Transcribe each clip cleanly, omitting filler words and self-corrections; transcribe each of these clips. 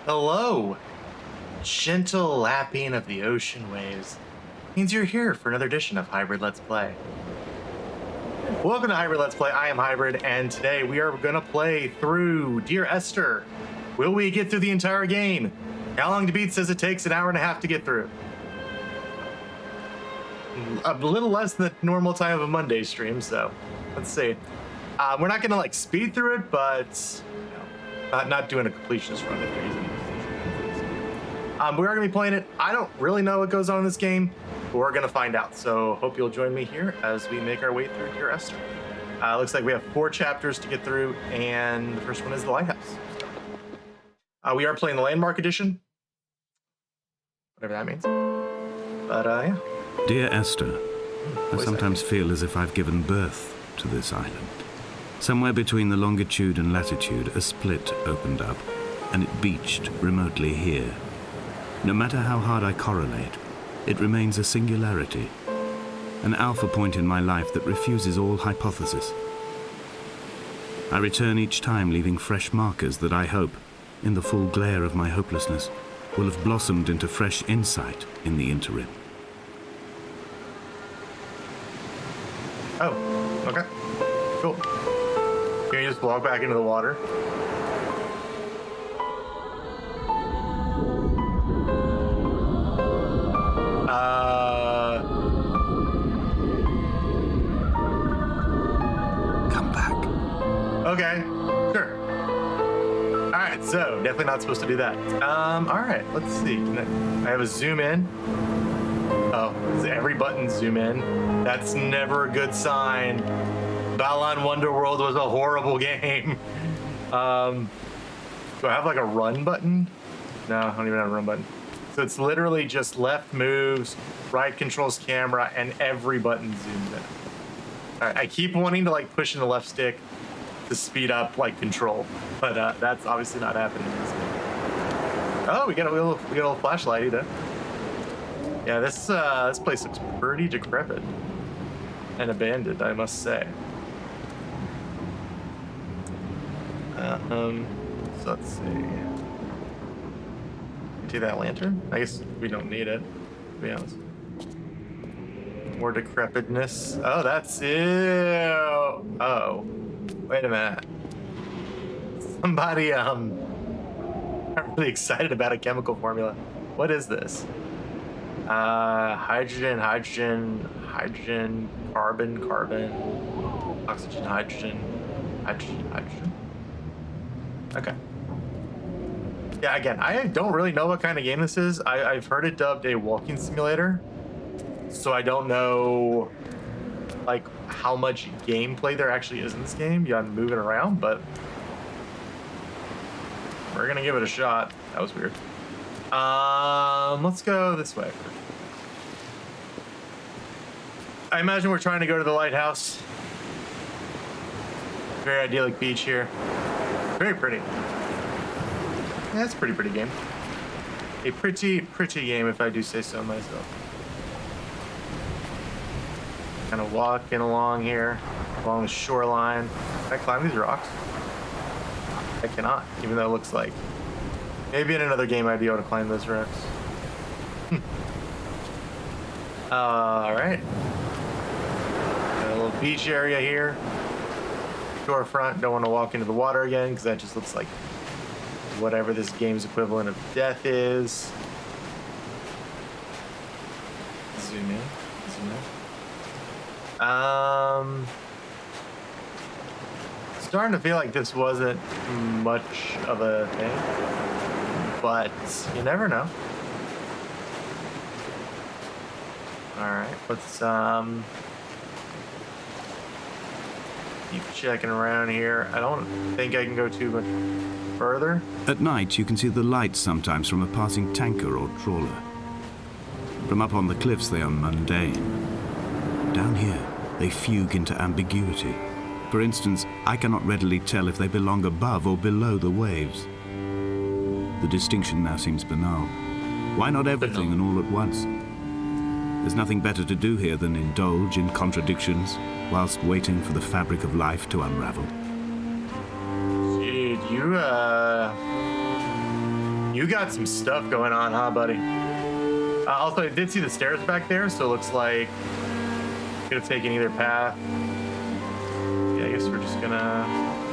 Hello! Gentle lapping of the ocean waves means you're here for another edition of Hybrid Let's Play. Welcome to Hybrid Let's Play. I am Hybrid, and today we are going to play through Dear Esther. Will we get through the entire game? How long to beat says it takes an hour and a half to get through. A little less than the normal time of a Monday stream, so let's see. We're not going to speed through it, but not doing a completionist run if you're using it. We are going to be playing it. I don't really know what goes on in this game, but we're going to find out. So hope you'll join me here as we make our way through Dear Esther. Looks like we have 4 chapters to get through, and the first one is the lighthouse. We are playing the Landmark Edition, whatever that means. But yeah. Dear Esther, I sometimes feel as if I've given birth to this island. Somewhere between the longitude and latitude, a split opened up, and it beached remotely here. No matter how hard I correlate, it remains a singularity, an alpha point in my life that refuses all hypothesis. I return each time leaving fresh markers that I hope, in the full glare of my hopelessness, will have blossomed into fresh insight in the interim. Oh, okay. Cool. Can you just walk back into the water? Come back. Okay, sure. All right, so definitely not supposed to do that. All right, let's see. I have a zoom in. Oh, is every button zoom in? That's never a good sign. Balan Wonderworld was a horrible game. Do I have like a run button? No, I don't even have a run button. So it's literally just left moves, right controls camera, and every button zooms in. All right, I keep wanting to push in the left stick to speed up control, but that's obviously not happening in this game. Oh, we got a little flashlight either. Yeah, this place looks pretty decrepit and abandoned, I must say. So let's see. Do that lantern? I guess we don't need it, to be honest. More decrepitness. Oh, that's ew. Oh, wait a minute. Somebody I'm really excited about a chemical formula. What is this? Hydrogen, carbon, oxygen, hydrogen. Okay. Yeah, again, I don't really know what kind of game this is. I've heard it dubbed a walking simulator, so I don't know how much gameplay there actually is in this game beyond moving around, but we're gonna give it a shot. That was weird. Let's go this way first. I imagine we're trying to go to the lighthouse. Very idyllic beach here. Very pretty. Yeah, that's a pretty game. A pretty game, if I do say so myself. Kind of walking along here, along the shoreline. Can I climb these rocks? I cannot, even though it looks like. Maybe in another game I'd be able to climb those rocks. Alright. Got a little beach area here. Shorefront, don't want to walk into the water again because that just looks like whatever this game's equivalent of death is. Zoom in. Starting to feel like this wasn't much of a thing, but you never know. All right, let's keep checking around here. I don't think I can go too much further. At night, you can see the lights sometimes from a passing tanker or trawler. From up on the cliffs, they are mundane. Down here, they fugue into ambiguity. For instance, I cannot readily tell if they belong above or below the waves. The distinction now seems banal. Why not everything and all at once? There's nothing better to do here than indulge in contradictions whilst waiting for the fabric of life to unravel. Dude, you You got some stuff going on, huh, buddy? Also, I did see the stairs back there, so it looks like could have taken either path. Yeah, I guess we're just gonna,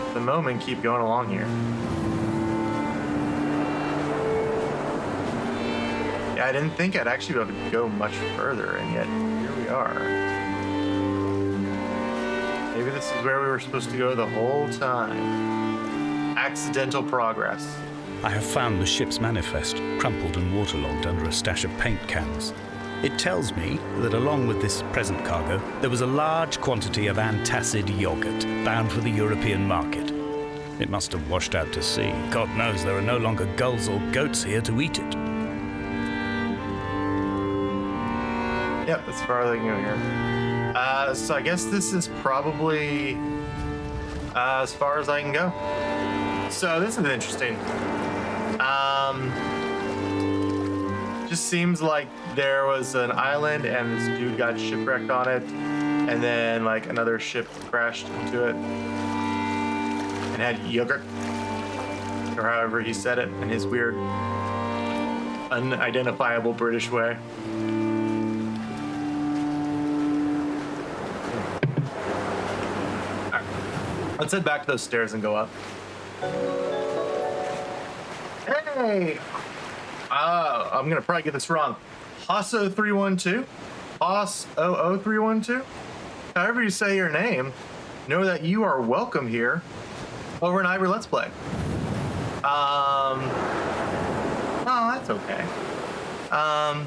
at the moment, keep going along here. Yeah, I didn't think I'd actually be able to go much further, and yet here we are. Maybe this is where we were supposed to go the whole time. Accidental progress. I have found the ship's manifest, crumpled and waterlogged under a stash of paint cans. It tells me that along with this present cargo, there was a large quantity of antacid yogurt bound for the European market. It must have washed out to sea. God knows there are no longer gulls or goats here to eat it. Yep, as far as I can go here. So I guess this is probably as far as I can go. So this is interesting. Just seems like there was an island and this dude got shipwrecked on it, and then like another ship crashed into it and had yogurt, or however he said it in his weird, unidentifiable British way. All right. Let's head back to those stairs and go up. Hey! I'm gonna probably get this wrong. Hosso312? Hoss00312? However you say your name, know that you are welcome here over in Ivor Let's Play. Oh, that's okay. So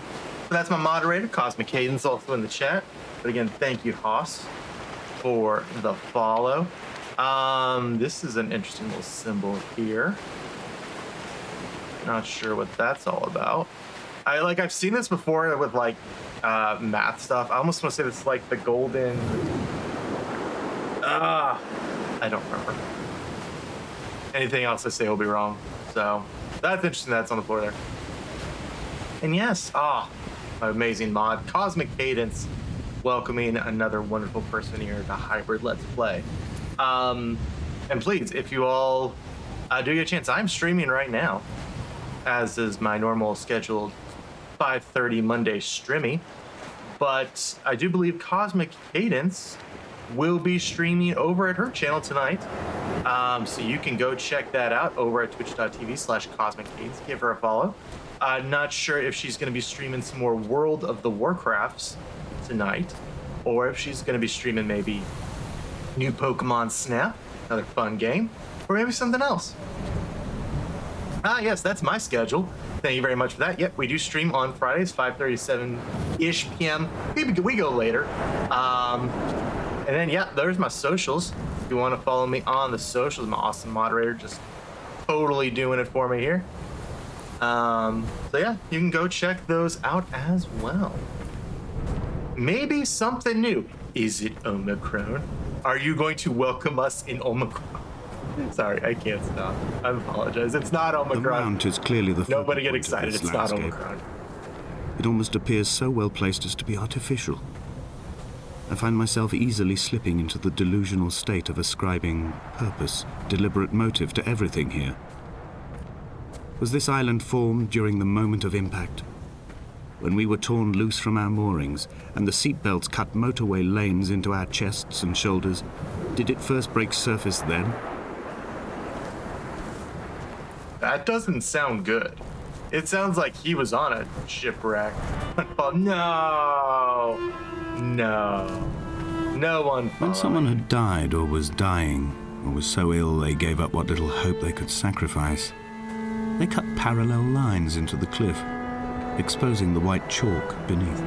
that's my moderator, Cosmic Cadence, also in the chat. But again, thank you, Hoss, for the follow. This is an interesting little symbol here. Not sure what that's all about. I've seen this before with like math stuff. I almost want to say this is like the golden. I don't remember. Anything else I say will be wrong. So that's interesting. That's on the floor there. And yes, my amazing mod, Cosmic Cadence, welcoming another wonderful person here to Hybrid Let's Play. And please, if you all do get a chance, I'm streaming right now, as is my normal scheduled 5:30 Monday streaming. But I do believe Cosmic Cadence will be streaming over at her channel tonight. So you can go check that out over at twitch.tv/Cosmic Cadence. Give her a follow. Not sure if she's going to be streaming some more World of the Warcrafts tonight, or if she's going to be streaming maybe new Pokemon Snap, another fun game, or maybe something else. Yes, that's my schedule. Thank you very much for that. Yep, we do stream on Fridays, 5:37-ish p.m. We go later. And then, yeah, there's my socials. If you want to follow me on the socials, my awesome moderator just totally doing it for me here. So, yeah, you can go check those out as well. Maybe something new. Is it Omicron? Are you going to welcome us in Omicron? Sorry, I can't stop. I apologize. It's not Omicron. The mount is clearly the focal Nobody get point of excited. this It's not landscape. Omicron. It almost appears so well placed as to be artificial. I find myself easily slipping into the delusional state of ascribing purpose, deliberate motive to everything here. Was this island formed during the moment of impact? When we were torn loose from our moorings and the seatbelts cut motorway lanes into our chests and shoulders, did it first break surface then? That doesn't sound good. It sounds like he was on a shipwreck. Oh, no. No. No one. When someone had died or was dying, or was so ill they gave up what little hope they could sacrifice, they cut parallel lines into the cliff, exposing the white chalk beneath.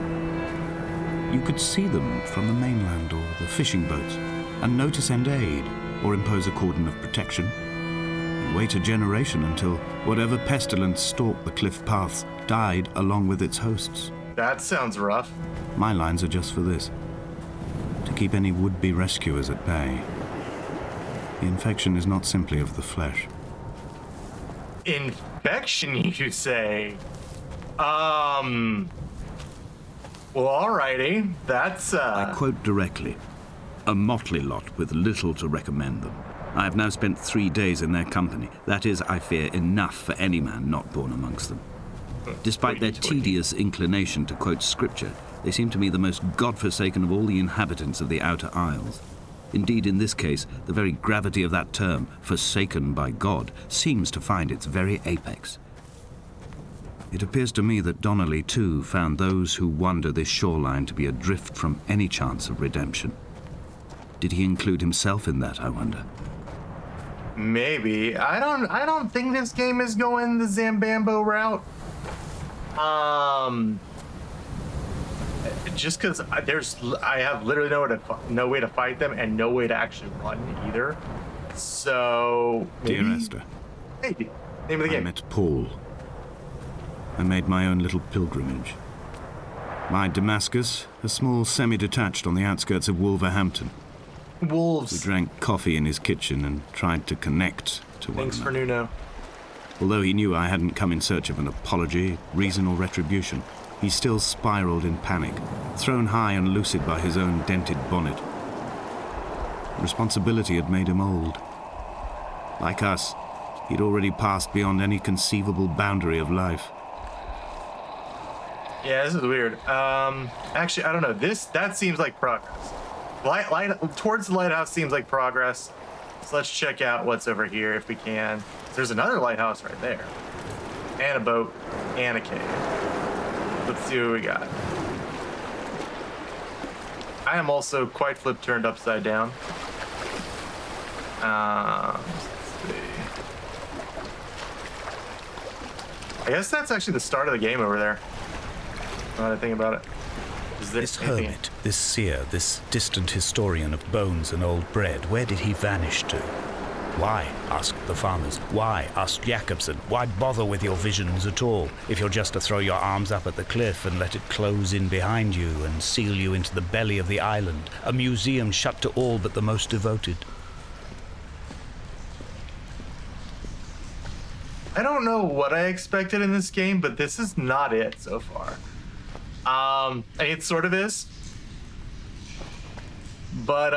You could see them from the mainland or the fishing boats, and know to send aid or impose a cordon of protection. Wait a generation until whatever pestilence stalked the cliff paths died along with its hosts. That sounds rough. My lines are just for this: to keep any would-be rescuers at bay. The infection is not simply of the flesh. Infection, you say? Well, alrighty. That's, I quote directly: a motley lot with little to recommend them. I have now spent 3 days in their company. That is, I fear, enough for any man not born amongst them. Despite their tedious inclination to quote scripture, they seem to me the most godforsaken of all the inhabitants of the Outer Isles. Indeed, in this case, the very gravity of that term, forsaken by God, seems to find its very apex. It appears to me that Donnelly, too, found those who wander this shoreline to be adrift from any chance of redemption. Did he include himself in that, I wonder? Maybe. I don't think this game is going the Zambambo route. Just because I have literally no way to fight them and no way to actually run either. So maybe, Dear Esther, maybe name of the I game. met Paul. I made my own little pilgrimage. My Damascus, a small semi-detached on the outskirts of Wolverhampton. We Wolves. drank coffee in his kitchen and tried to connect to one Thanks for another. Nuno. Although he knew I hadn't come in search of an apology, reason or retribution, he still spiraled in panic, thrown high and lucid by his own dented bonnet. Responsibility had made him old. Like us, he'd already passed beyond any conceivable boundary of life. Yeah, this is weird. Actually, I don't know. That seems like progress. Light towards the lighthouse seems like progress. So let's check out what's over here if we can. There's another lighthouse right there, and a boat, and a cave. Let's see what we got. I am also quite turned upside down. Let's see. I guess that's actually the start of the game over there. Now that I think about it. Is there This anything- hermit, this seer, this distant historian of bones and old bread, where did he vanish to? Why, asked the farmers. Why, asked Jacobson. Why bother with your visions at all, if you're just to throw your arms up at the cliff and let it close in behind you and seal you into the belly of the island, a museum shut to all but the most devoted? I don't know what I expected in this game, but this is not it so far. It sort of is. But,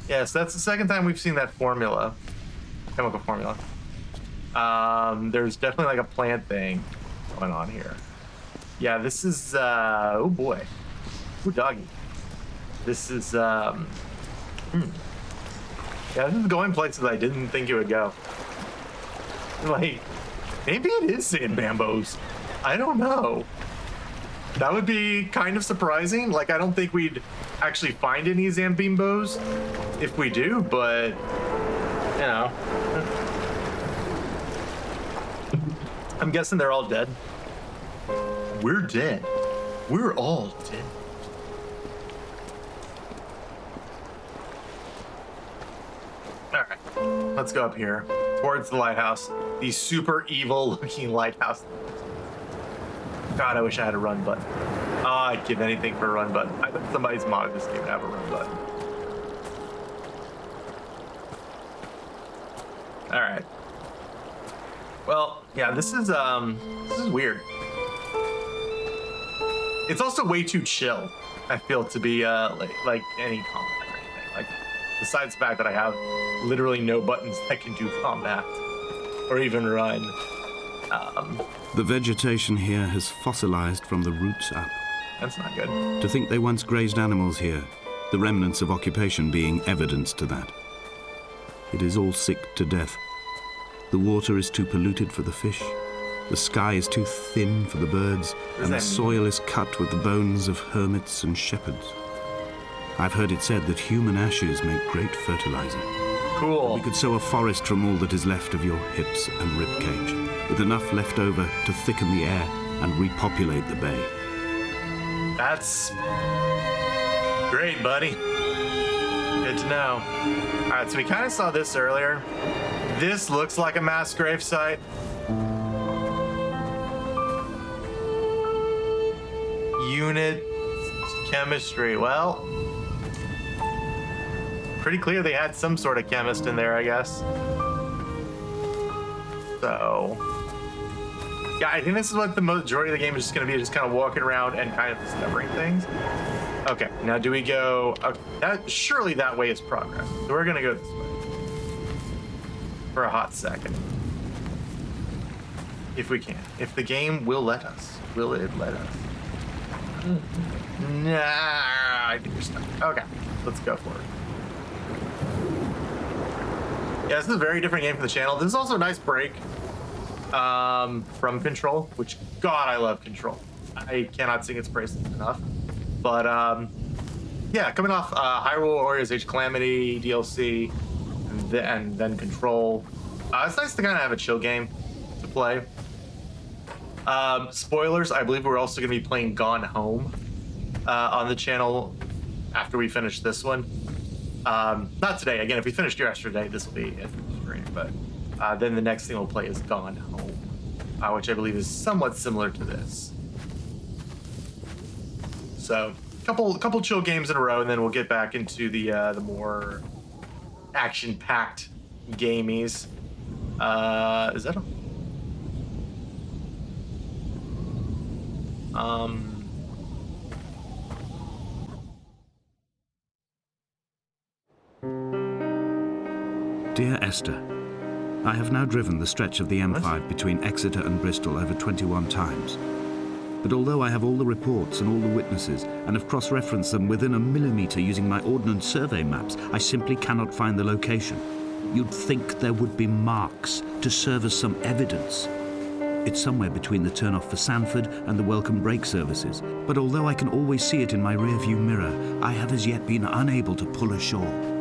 yes, that's the second time we've seen that formula. Chemical formula. There's definitely like a plant thing going on here. Yeah, this is, oh boy. Ooh, doggy. This is, yeah, this is going places I didn't think it would go. Like, maybe it is Zambambos. I don't know. That would be kind of surprising. Like, I don't think we'd actually find any Zambimbos if we do, but, you know. I'm guessing they're all dead. We're dead. We're all dead. All right, let's go up here towards the lighthouse. The super evil looking lighthouse. God, I wish I had a run button. I'd give anything for a run button. I bet somebody's modded this game to have a run button. All right. Well, yeah, this is weird. It's also way too chill, I feel, to be like any combat or anything. Like, besides the fact that I have literally no buttons that can do combat or even run. The vegetation here has fossilized from the roots up. That's not good. To think they once grazed animals here, the remnants of occupation being evidence to that. It is all sick to death. The water is too polluted for the fish. The sky is too thin for the birds, and the soil is cut with the bones of hermits and shepherds. I've heard it said that human ashes make great fertilizer. Cool. We could sow a forest from all that is left of your hips and ribcage, with enough left over to thicken the air and repopulate the bay. That's great, buddy. Good to know. All right, so we kind of saw this earlier. This looks like a mass grave site. Unit chemistry. Well, pretty clear they had some sort of chemist in there, I guess. So, Yeah, I think this is what the majority of the game is just going to be, just kind of walking around and kind of discovering things. Okay, now do we go... surely that way is progress. So we're going to go this way. For a hot second. If we can. If the game will let us. Will it let us? Nah, I think we're stuck. Okay, let's go for it. Yeah, this is a very different game for the channel. This is also a nice break from Control, which, God, I love Control. I cannot sing its praises enough. But, yeah, coming off Hyrule Warriors Age Calamity DLC and then Control, it's nice to kind of have a chill game to play. Spoilers, I believe we're also going to be playing Gone Home on the channel after we finish this one. Not today. Again, if we finished yesterday, this will be it for the stream. But then the next thing we'll play is Gone Home, which I believe is somewhat similar to this. So, couple chill games in a row, and then we'll get back into the more action-packed gamies. Is that a... Dear Esther, I have now driven the stretch of the M5 between Exeter and Bristol over 21 times. But although I have all the reports and all the witnesses and have cross-referenced them within a millimetre using my Ordnance Survey maps, I simply cannot find the location. You'd think there would be marks to serve as some evidence. It's somewhere between the turn-off for Sanford and the welcome brake services, but although I can always see it in my rear-view mirror, I have as yet been unable to pull ashore.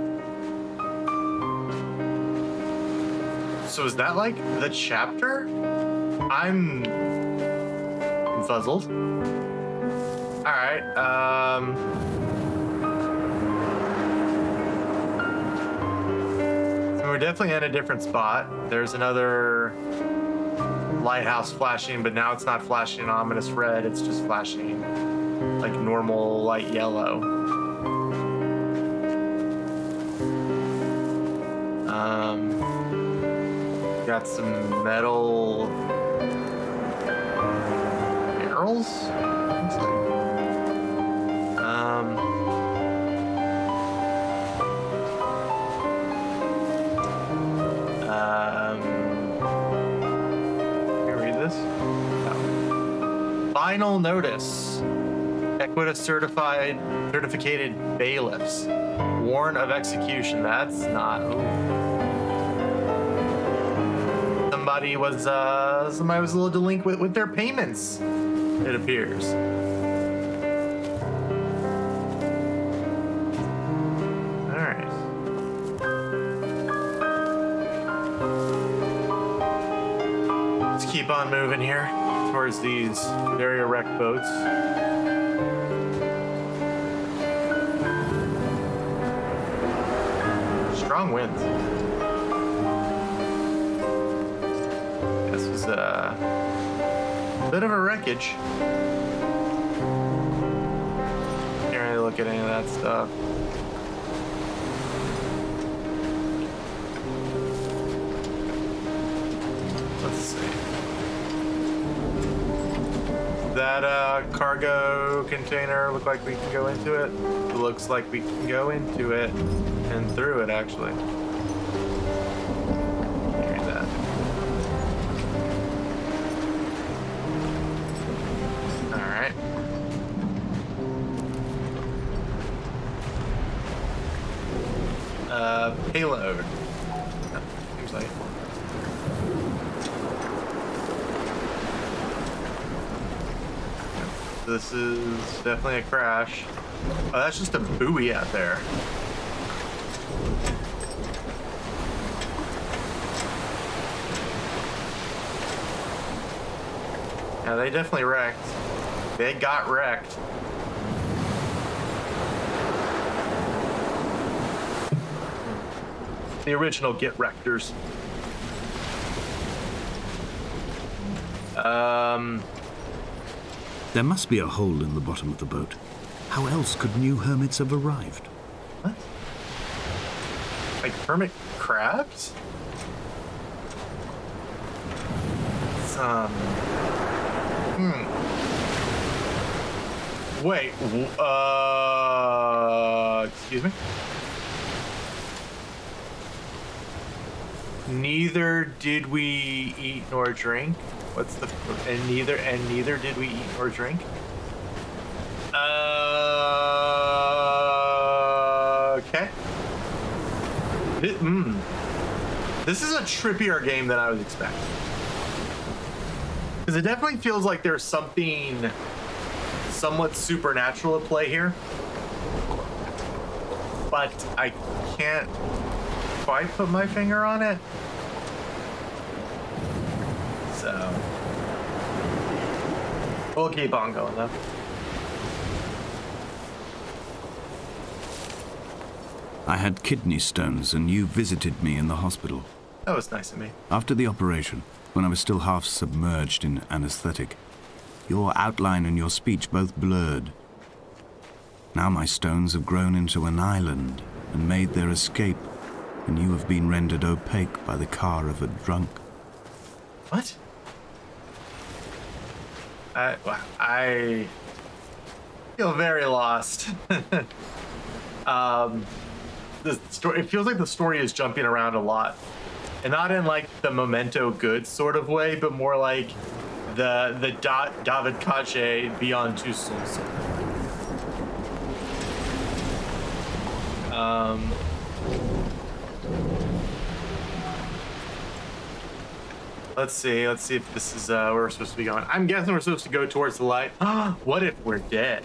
So is that like the chapter? I'm fuzzled. All right. So we're definitely in a different spot. There's another lighthouse flashing, but now it's not flashing an ominous red. It's just flashing like normal light yellow. Got some metal barrels. Looks like. Can you read this? No. Final notice. Equita certificated bailiffs warn of execution. That's not. Ooh. Somebody was a little delinquent with their payments, it appears. All right. Let's keep on moving here towards these very erect boats. Strong winds. This is a bit of a wreckage. Can't really look at any of that stuff. Let's see. That cargo container look like we can go into it? It looks like we can go into it and through it, actually. Payload. Seems like. This is definitely a crash. Oh, that's just a buoy out there. Yeah, they definitely wrecked. They got wrecked. The original Get Wrectors. There must be a hole in the bottom of the boat. How else could new hermits have arrived? What? Like hermit crabs? Wait. Excuse me. Neither did we eat nor drink. What's the and neither did we eat nor drink. Okay. This is a trippier game than I was expecting. Because it definitely feels like there's something somewhat supernatural at play here. But I can't quite put my finger on it. So we'll keep on going though. I had kidney stones and you visited me in the hospital. That was nice of me. After the operation, when I was still half submerged in anesthetic, your outline and your speech both blurred. Now my stones have grown into an island and made their escape, and you have been rendered opaque by the car of a drunk. What? I feel very lost. The story, it feels like the story is jumping around a lot, and not in like the Memento Good sort of way, but more like the David Kache Beyond Two Souls. Let's see if this is where we're supposed to be going. I'm guessing we're supposed to go towards the light. What if we're dead?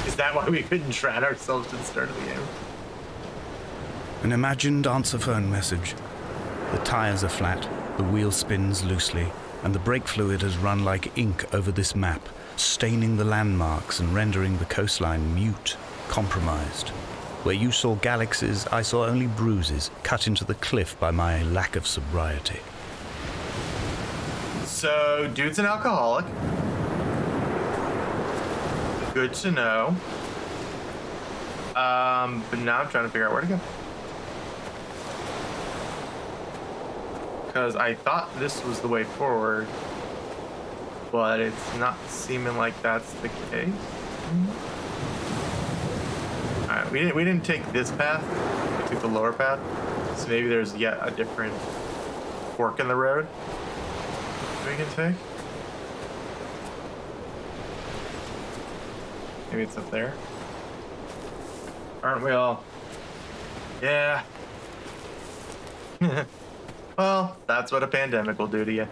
Is that why we couldn't shroud ourselves to the start of the game? An imagined answer phone message. The tires are flat, the wheel spins loosely, and the brake fluid has run like ink over this map, staining the landmarks and rendering the coastline mute, compromised. Where you saw galaxies, I saw only bruises cut into the cliff by my lack of sobriety. So, dude's an alcoholic. Good to know. But now I'm trying to figure out where to go. Because I thought this was the way forward, but it's not seeming like that's the case. Alright, we didn't take this path. We took the lower path. So maybe there's yet a different fork in the road we can take. Maybe it's up there. Aren't we all? Yeah. Well, that's what a pandemic will do to you.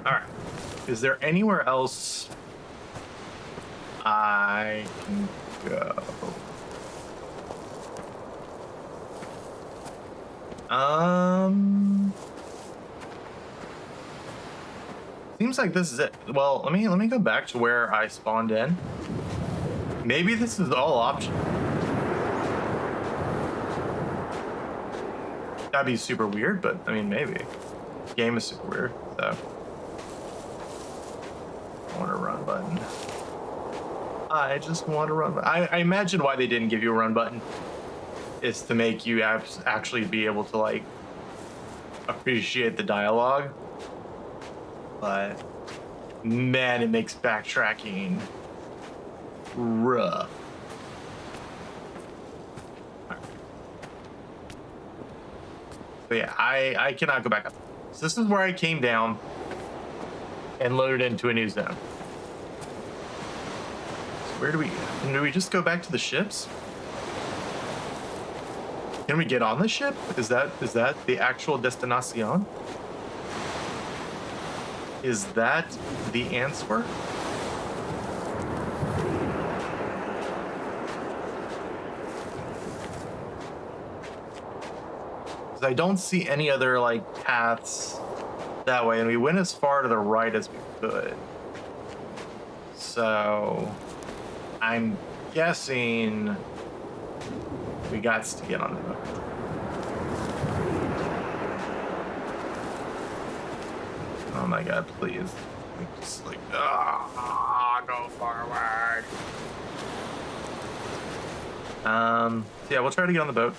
Alright. Is there anywhere else I can go? Seems like this is it. Well, let me go back to where I spawned in. Maybe this is all optional. That'd be super weird, but I mean, maybe. The game is super weird, so. I want a run button. I just want a run button. I imagine why they didn't give you a run button is to make you actually be able to, like, appreciate the dialogue. But, man, it makes backtracking rough. But yeah, I cannot go back up. So this is where I came down and loaded into a new zone. So where do we just go back to the ships? Can we get on the ship? Is that the actual destination? Is that the answer? I don't see any other like paths that way, and we went as far to the right as we could. So I'm guessing we got to get on the boat. Oh my god, please. Just like, go forward. So yeah, we'll try to get on the boat.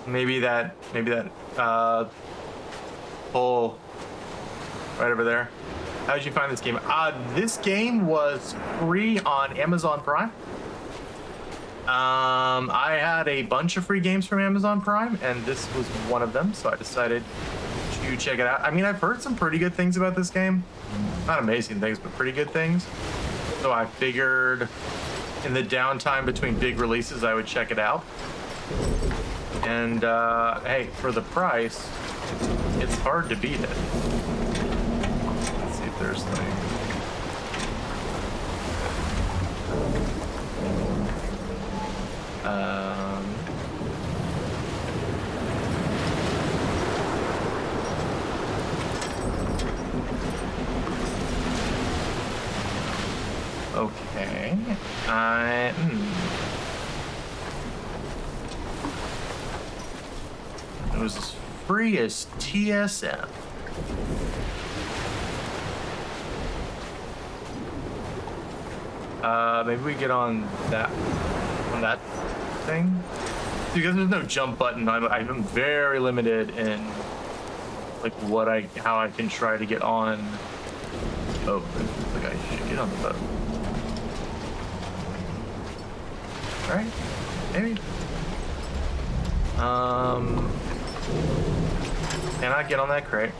Maybe that hole right over there. How did you find this game? This game was free on Amazon Prime. I had a bunch of free games from Amazon Prime, and this was one of them, so I decided to check it out. I mean, I've heard some pretty good things about this game. Not amazing things, but pretty good things. So I figured in the downtime between big releases, I would check it out. And, hey, for the price, it's hard to beat it. Let's see if there's like... Okay. It was as free as TSM. Maybe we get on that thing. Because there's no jump button, I'm very limited in like how I can try to get on. Oh, like I should get on the boat. Right? Maybe. Can I get on that crate?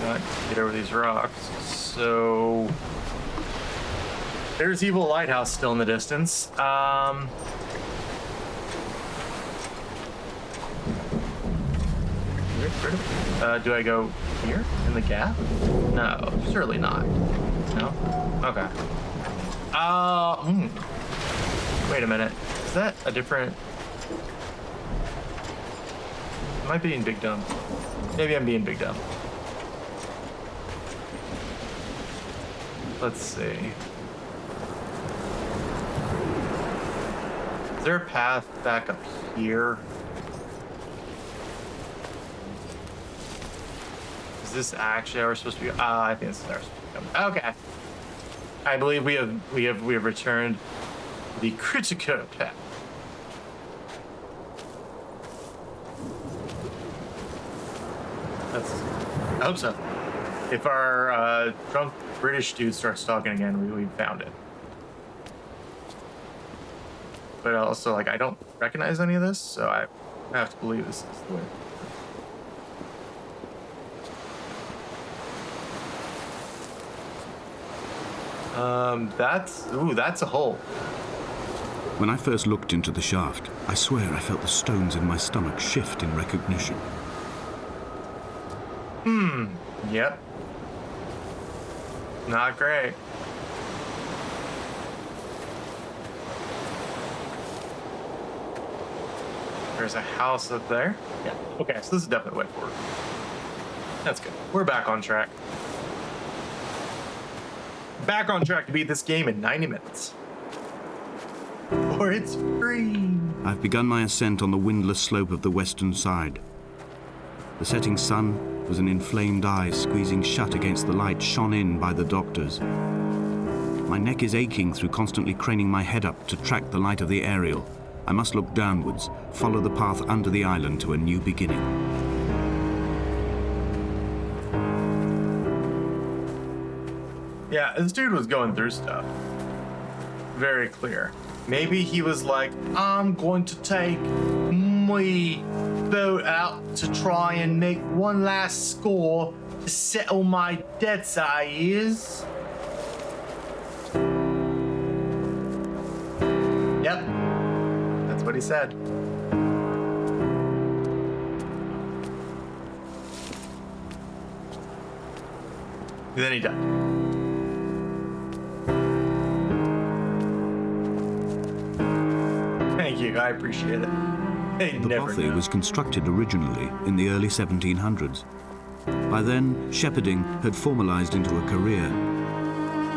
Got to get over these rocks. So there's Evil Lighthouse still in the distance. Do I go here in the gap? No, surely not. No? Okay. Wait a minute. Is that a different... Am I being big dumb? Maybe I'm being big dumb. Let's see. Is there a path back up here? Is this actually how we're supposed to be? I think this is how we're supposed to be. Okay. I believe we have returned the critical path. I hope so. If our drunk British dude starts talking again, we found it. But also, like, I don't recognize any of this, so I have to believe this is the way. That's a hole. When I first looked into the shaft, I swear I felt the stones in my stomach shift in recognition. Yep. Not great. There's a house up there. Yeah. Okay, so this is definitely the way forward. That's good. We're back on track. Back on track to beat this game in 90 minutes. Or it's free. I've begun my ascent on the windless slope of the western side. The setting sun was an inflamed eye squeezing shut against the light shone in by the doctors. My neck is aching through constantly craning my head up to track the light of the aerial. I must look downwards, follow the path under the island to a new beginning. Yeah, this dude was going through stuff. Very clear. Maybe he was like, I'm going to take my boat out to try and make one last score to settle my debts, I is. Yep. That's what he said. And then he died. Thank you, I appreciate it. The bothy was constructed originally in the early 1700s. By then, shepherding had formalized into a career.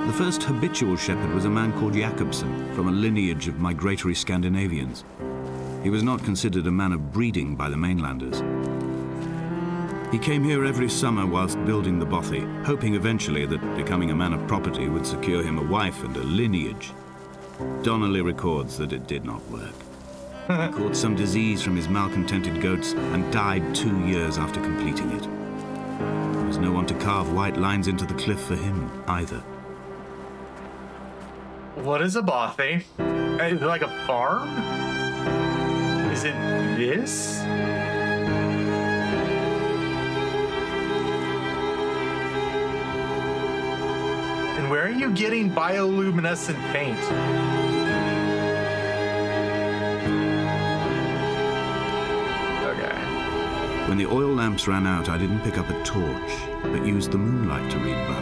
The first habitual shepherd was a man called Jakobsen, from a lineage of migratory Scandinavians. He was not considered a man of breeding by the mainlanders. He came here every summer whilst building the bothy, hoping eventually that becoming a man of property would secure him a wife and a lineage. Donnelly records that it did not work. He caught some disease from his malcontented goats and died 2 years after completing it. There was no one to carve white lines into the cliff for him either. What is a bothy? Is it like a farm? Is it this? And where are you getting bioluminescent paint? Okay. When the oil lamps ran out, I didn't pick up a torch, but used the moonlight to read by.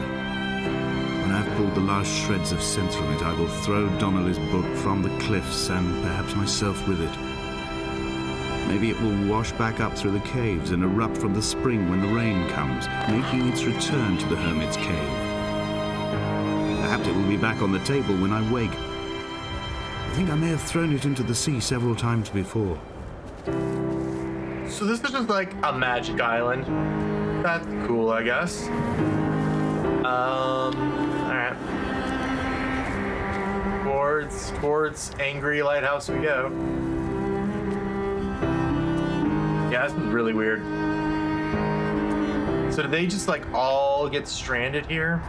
When I've pulled the last shreds of sense from it, I will throw Donnelly's book from the cliffs and perhaps myself with it. Maybe it will wash back up through the caves and erupt from the spring when the rain comes, making its return to the hermit's cave. Perhaps it will be back on the table when I wake. I think I may have thrown it into the sea several times before. So this is just like a magic island. That's cool, I guess. Alright. Towards Angry Lighthouse we go. Yeah, this is really weird. So did they just like all get stranded here?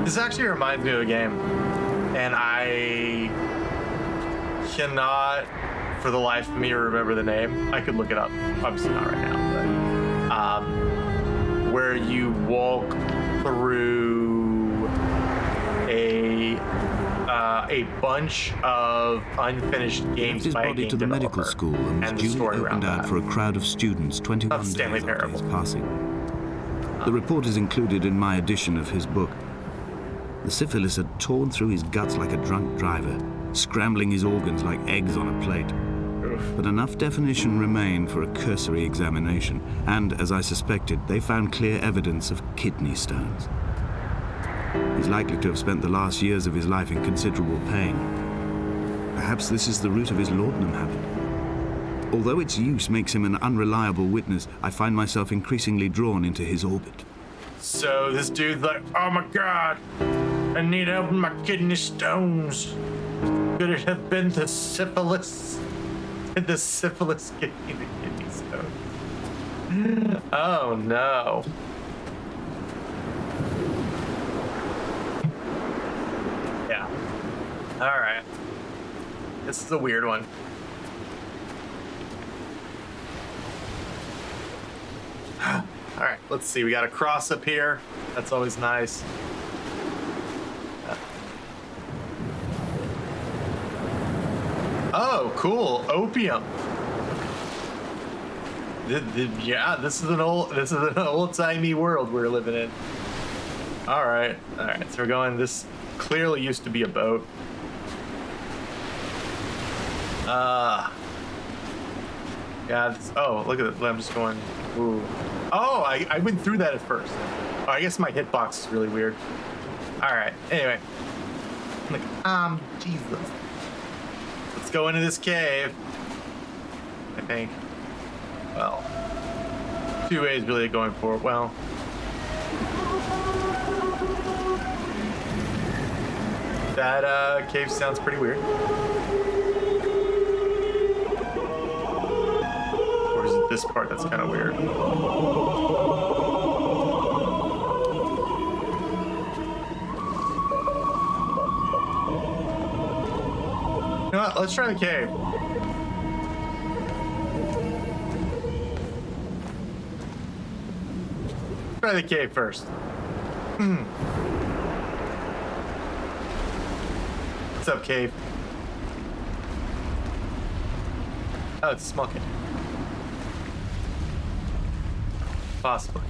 This actually reminds me of a game, and I cannot for the life of me remember the name. I could look it up, obviously not right now, but where you walk through a bunch of unfinished games his by a body game to the medical developer, school and was and the duly story around opened out that. for a crowd of students 21 days Stanley after Parable. his passing. The report is included in my edition of his book. The syphilis had torn through his guts like a drunk driver, scrambling his organs like eggs on a plate. But enough definition remained for a cursory examination, and, as I suspected, they found clear evidence of kidney stones. He's likely to have spent the last years of his life in considerable pain. Perhaps this is the root of his laudanum habit. Although its use makes him an unreliable witness, I find myself increasingly drawn into his orbit. So this dude's like, oh my god, I need help with my kidney stones. Could it have been the syphilis? Did the syphilis give me the kidney stone? Oh no. Yeah. Alright. This is a weird one. Alright, let's see. We got a cross up here. That's always nice. Oh, cool. Opium. Yeah, this is an old-timey world we're living in. Alright. Alright, so we're going, this clearly used to be a boat. Yeah, oh, look at it. I'm just going, ooh. Oh, I went through that at first. Oh, I guess my hitbox is really weird. Alright, anyway. I'm like, Jesus. Let's go into this cave. I think. Well, two ways really going for it. Well, that cave sounds pretty weird. Or is it this part that's kind of weird? You know what? Let's try the cave. Try the cave first. What's up, cave? Oh, it's a small cave. Possibly.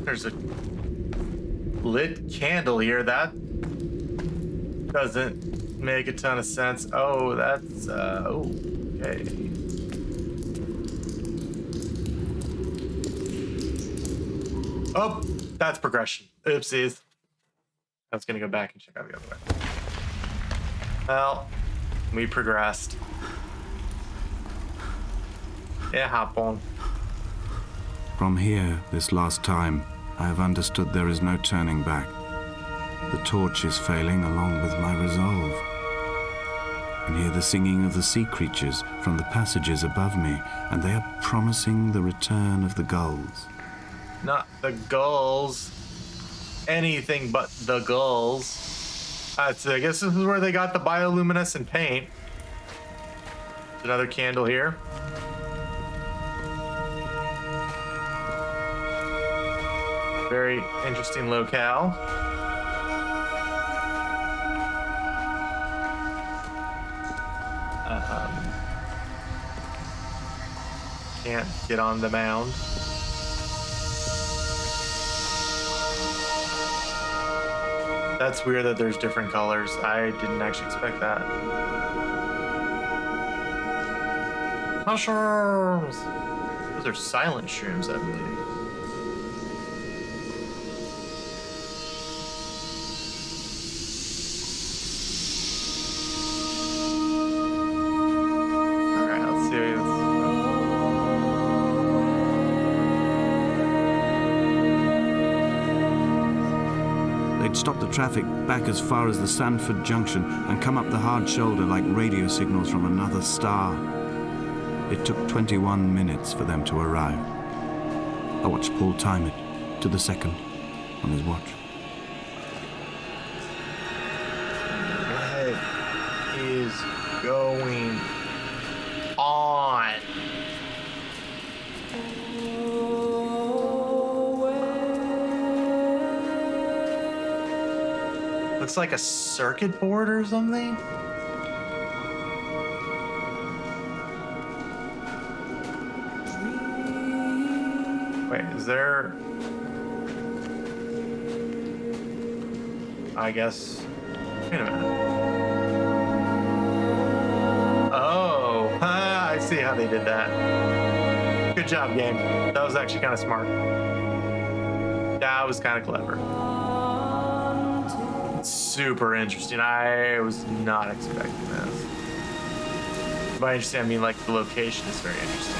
There's a lit candle here. That doesn't make a ton of sense. Oh, that's, oh, okay. Oh, that's progression. Oopsies. I was gonna go back and check out the other way. Well, we progressed. Yeah, hop on. From here, this last time, I have understood there is no turning back. The torch is failing along with my resolve. I can hear the singing of the sea creatures from the passages above me, and they are promising the return of the gulls. Not the gulls. Anything but the gulls. So I guess this is where they got the bioluminescent paint. There's another candle here. Very interesting locale. Can't get on the mound. That's weird that there's different colors. I didn't actually expect that. Mushrooms! Those are silent shrooms, I believe. Alright, let's see. They'd stop the traffic back as far as the Sandford Junction and come up the hard shoulder like radio signals from another star. It took 21 minutes for them to arrive. I watched Paul time it to the second on his watch. What is going on? Looks like a circuit board or something. Wait, is there... I guess... Wait a minute. Oh, I see how they did that. Good job, game. That was actually kind of smart. That was kind of clever. Super interesting. I was not expecting this. By interesting, I mean like the location is very interesting.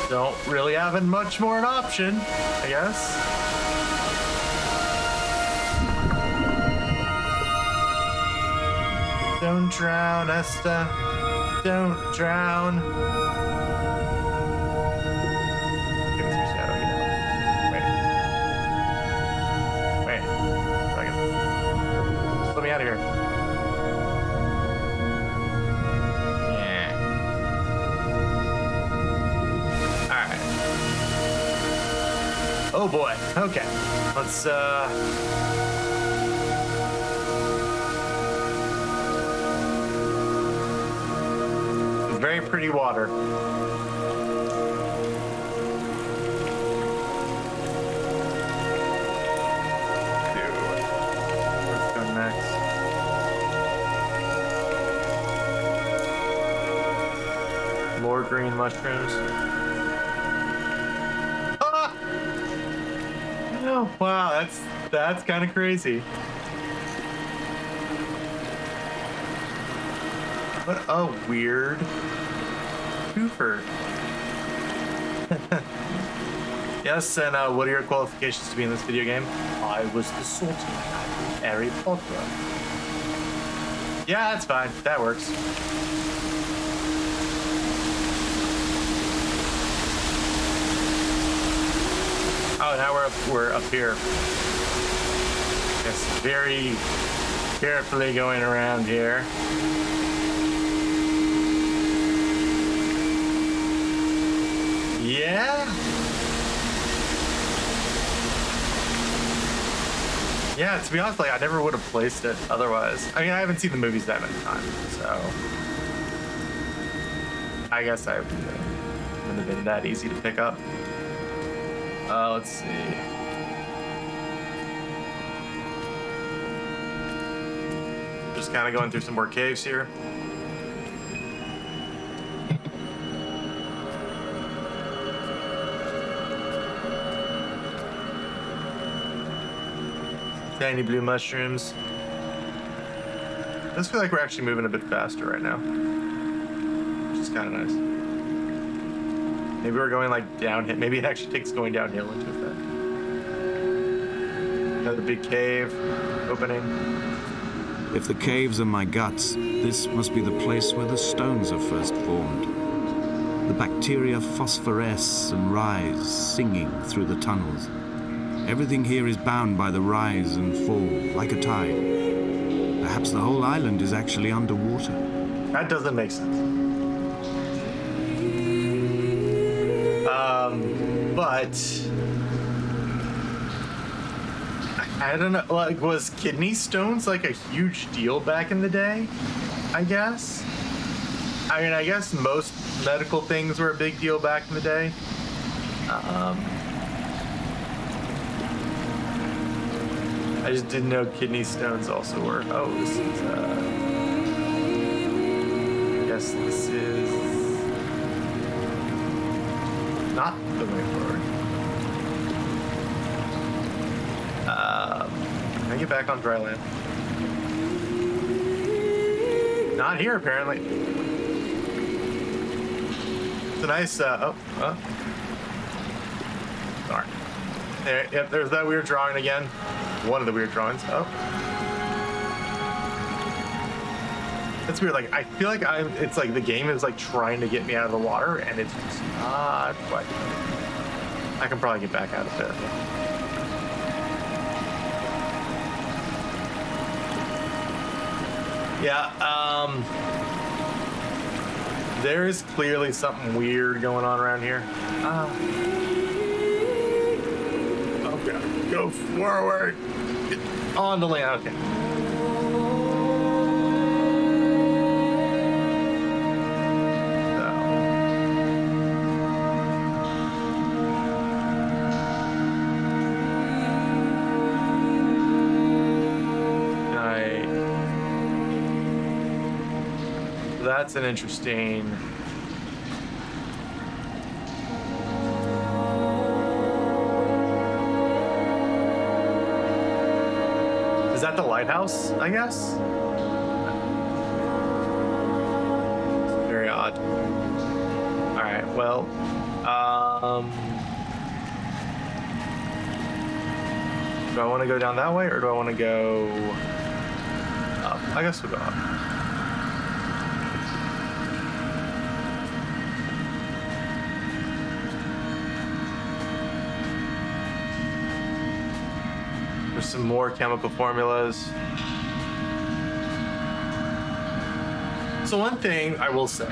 Don't really have much more an option, I guess. Don't drown, Esther. Don't drown. Give us your shadow here. Wait. Second. Just let me out of here. Yeah. Alright. Oh boy. Okay. Let's very pretty water. Let's go next. More green mushrooms. Ah! Oh, wow, that's kind of crazy. What a weird twofer. Yes, and what are your qualifications to be in this video game? I was the sorting hat in Harry Potter. Yeah, that's fine. That works. Oh, now we're up here. Yes, very carefully going around here. Yeah. Yeah, to be honest, like I never would have placed it otherwise. I mean, I haven't seen the movies that many times, so I guess I wouldn't have been that easy to pick up. Let's see. just kind of going through some more caves here. Tiny blue mushrooms. I just feel like we're actually moving a bit faster right now, which is kind of nice. Maybe we're going like downhill. Maybe it actually takes going downhill into effect. Another big cave opening. If the caves are my guts, this must be the place where the stones are first formed. The bacteria phosphoresce and rise, singing through the tunnels. Everything here is bound by the rise and fall, like a tide. Perhaps the whole island is actually underwater. That doesn't make sense. But I don't know. Like, was kidney stones like a huge deal back in the day? I guess. I mean, I guess most medical things were a big deal back in the day. I just didn't know kidney stones also were. Oh, this is, I guess this is not the way forward. Can I get back on dry land? Not here, apparently. It's a nice, oh. Darn. There, yep, there's that weird drawing again. One of the weird drawings. Oh. That's weird. Like, I feel like it's like the game is like trying to get me out of the water, and it's just not quite. I can probably get back out of there. Yeah, there is clearly something weird going on around here. Okay, go forward. Get on the land, okay. That's an interesting. Is that the lighthouse, I guess? Very odd. All right, well, do I want to go down that way or do I want to go up? I guess we'll go up. Some more chemical formulas. So one thing I will say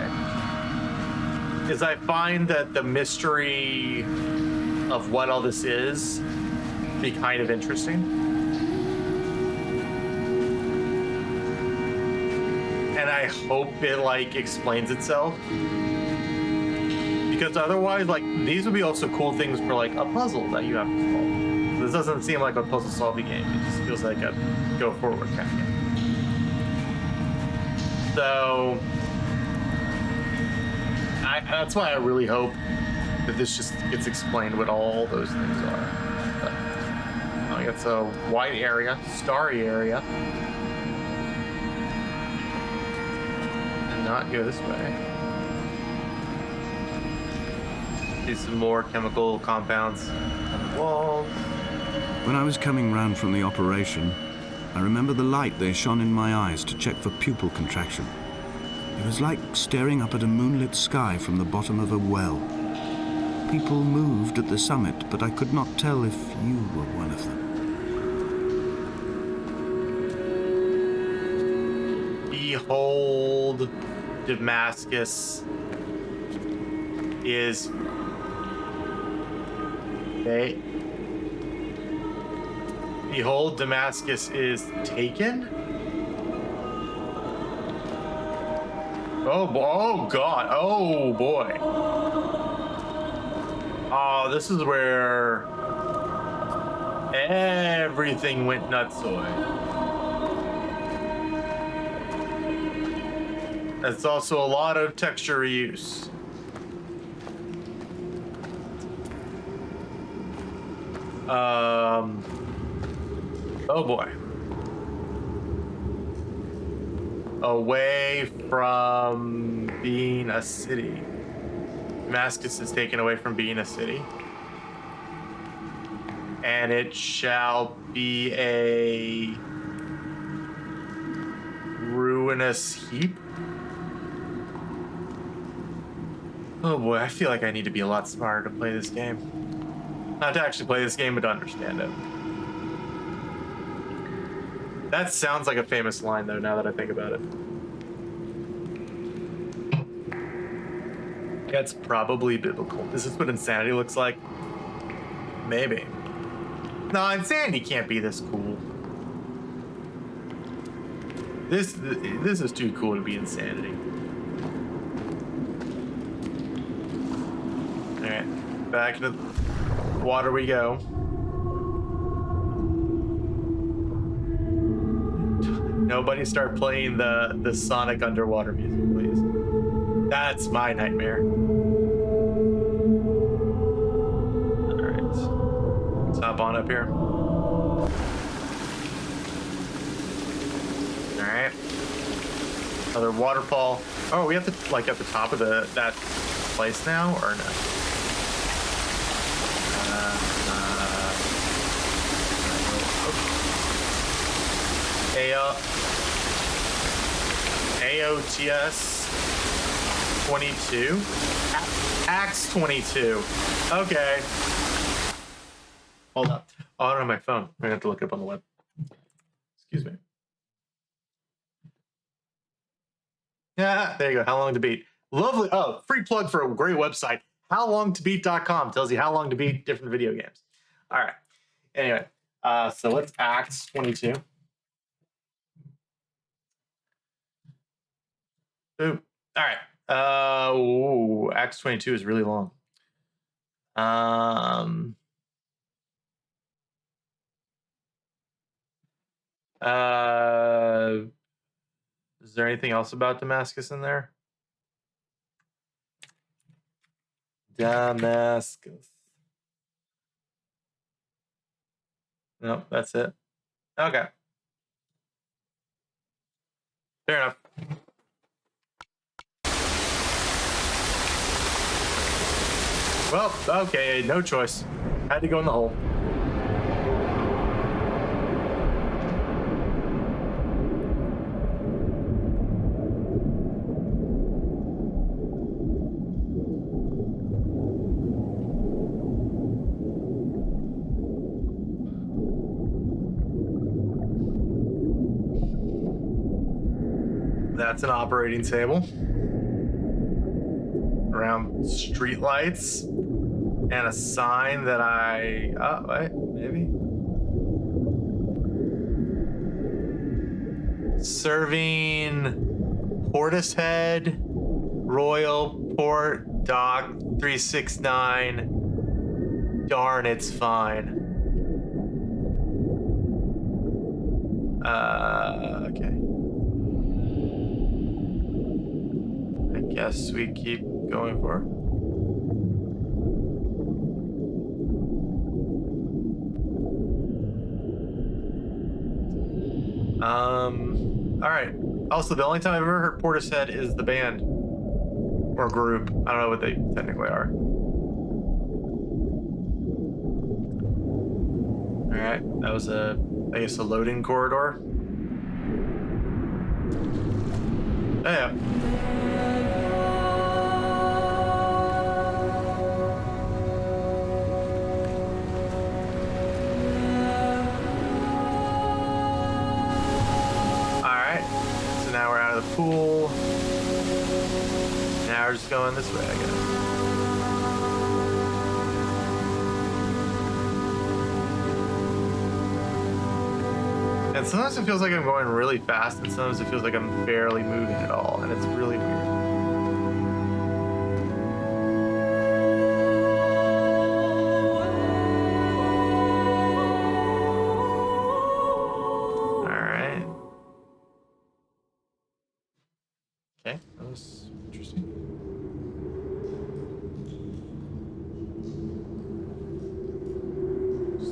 is I find that the mystery of what all this is be kind of interesting. And I hope it like explains itself. Because otherwise, like, these would be also cool things for like a puzzle that you have to solve. This doesn't seem like a puzzle solving game. It just feels like a go forward kind of game. So that's why I really hope that this just gets explained what all those things are. But, it's a white area, starry area. And not go this way. See some more chemical compounds on the walls. When I was coming round from the operation, I remember the light they shone in my eyes to check for pupil contraction. It was like staring up at a moonlit sky from the bottom of a well. People moved at the summit, but I could not tell if you were one of them. Behold, Damascus is... Okay. Behold, Damascus is taken? Oh God, oh boy. Oh, this is where everything went nutsoid. That's also a lot of texture reuse. Oh boy. Away from being a city. Damascus is taken away from being a city. And it shall be a ruinous heap. Oh boy, I feel like I need to be a lot smarter to play this game. Not to actually play this game, but to understand it. That sounds like a famous line, though, now that I think about it. That's probably biblical. Is this what insanity looks like? Maybe. No, insanity can't be this cool. This is too cool to be insanity. Alright, back into the water we go. Nobody start playing the Sonic underwater music, please. That's my nightmare. Alright. Let's hop on up here. Alright. Another waterfall. Oh, we have to like at the top of that place now, or no? AOTS 22? Axe 22. Okay. Hold up. Oh, I don't have my phone. I'm gonna have to look it up on the web. Excuse me. Yeah, there you go. How long to beat? Lovely. Oh, free plug for a great website. Howlongtobeat.com tells you how long to beat different video games. All right. Anyway, so let's Axe 22. Ooh. All right. Ooh, Axe 22 is really long. Is there anything else about Damascus in there? Damascus. Nope, that's it. Okay. Fair enough. Well, okay, no choice. Had to go in the hole. That's an operating table. Around street lights. And a sign that oh, wait, maybe? Serving Portishead, Royal Port, Dock 369. Darn, it's fine. Okay. I guess we keep going forward. All right. Also, the only time I've ever heard Portishead is the band or group. I don't know what they technically are. All right. That was I guess a loading corridor. Oh, yeah. Pool. Now we're just going this way, I guess. And sometimes it feels like I'm going really fast, and sometimes it feels like I'm barely moving at all, and it's really weird.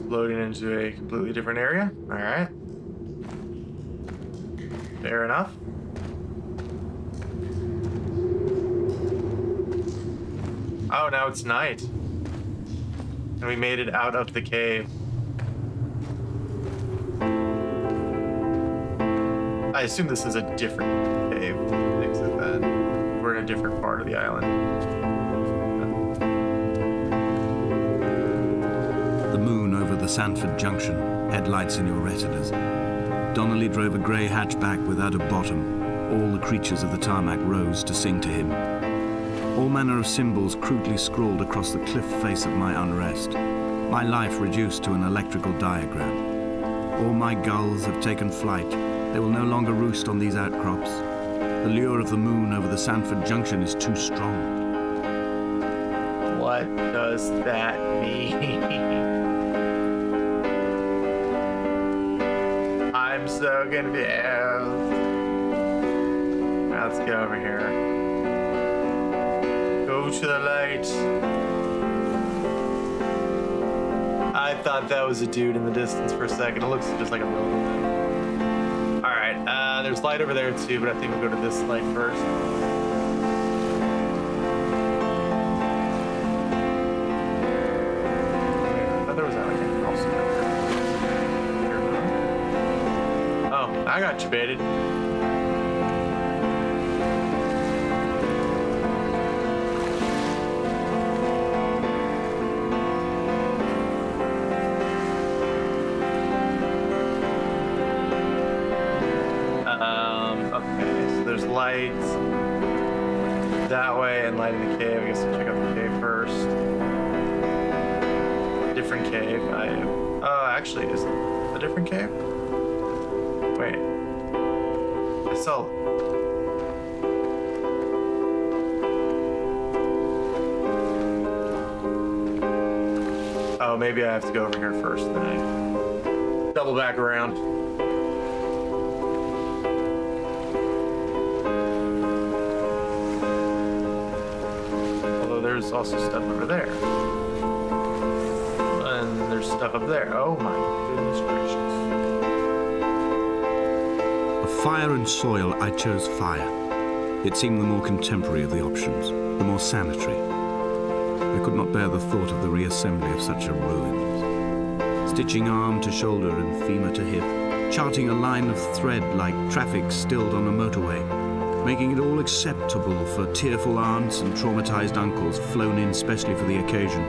loading into a completely different area. All right. Fair enough. Oh, now it's night. And we made it out of the cave. I assume this is a different cave. Exit that. We're in a different part of the island. The moon over the Sanford Junction, headlights in your retinas. Donnelly drove a grey hatchback without a bottom. All the creatures of the tarmac rose to sing to him. All manner of symbols crudely scrawled across the cliff face of my unrest. My life reduced to an electrical diagram. All my gulls have taken flight. They will no longer roost on these outcrops. The lure of the moon over the Sanford Junction is too strong. What does that mean? I'm so confused. Let's go over here. Go to the light. I thought that was a dude in the distance for a second. It looks just like a building. All right, there's light over there too, but I think we'll go to this light first. I thought there was anything else in there. Oh, I got you baited. Lights that way and light in the cave. I guess I'll check out the cave first. Different cave. Actually, is it a different cave? Wait. I saw. Oh, maybe I have to go over here first, then I double back around. There's also stuff over there. And there's stuff up there. Oh my goodness gracious. Of fire and soil, I chose fire. It seemed the more contemporary of the options, the more sanitary. I could not bear the thought of the reassembly of such a ruin. Stitching arm to shoulder and femur to hip, charting a line of thread like traffic stilled on a motorway, making it all acceptable for tearful aunts and traumatized uncles flown in specially for the occasion.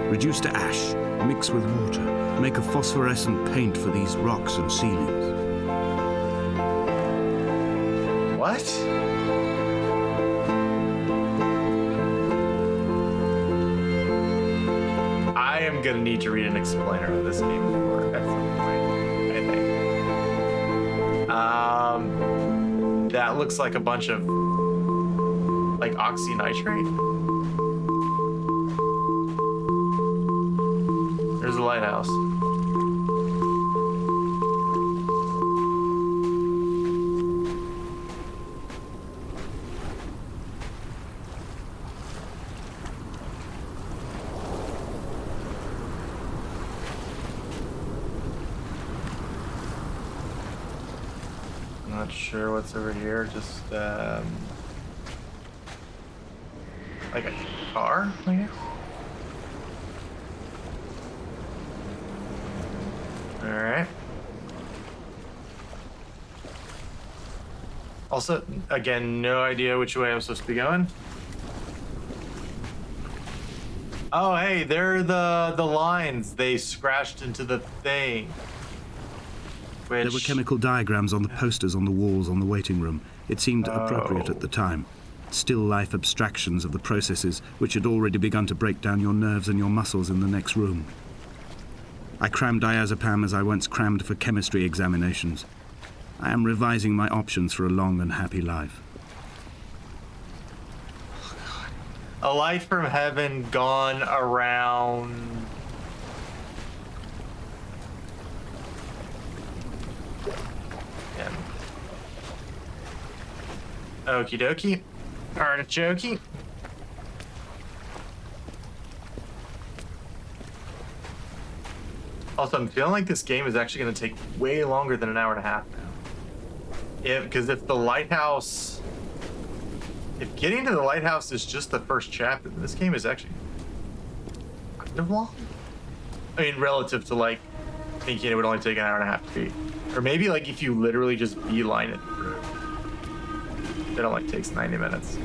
Reduce to ash, mix with water, make a phosphorescent paint for these rocks and ceilings. What? I am gonna need to read an explainer of this game before at some point, I think. That looks like a bunch of like oxynitrate. There's a lighthouse. Not sure what's over here, just like a car, I guess. All right. Also, again, no idea which way I'm supposed to be going. Oh, hey, they're the lines. They scratched into the thing. There were chemical diagrams on the posters on the walls on the waiting room. It seemed appropriate at the time. Still life abstractions of the processes which had already begun to break down your nerves and your muscles in the next room. I crammed diazepam as I once crammed for chemistry examinations. I am revising my options for a long and happy life. A light from heaven gone around. Okie dokie. Artichoke. Also, I'm feeling like this game is actually going to take way longer than an hour and a half now. Because if the lighthouse, if getting to the lighthouse is just the first chapter, then this game is actually kind of long. I mean, relative to like thinking it would only take an hour and a half to beat, or maybe like if you literally just beeline it through, it only takes 90 minutes.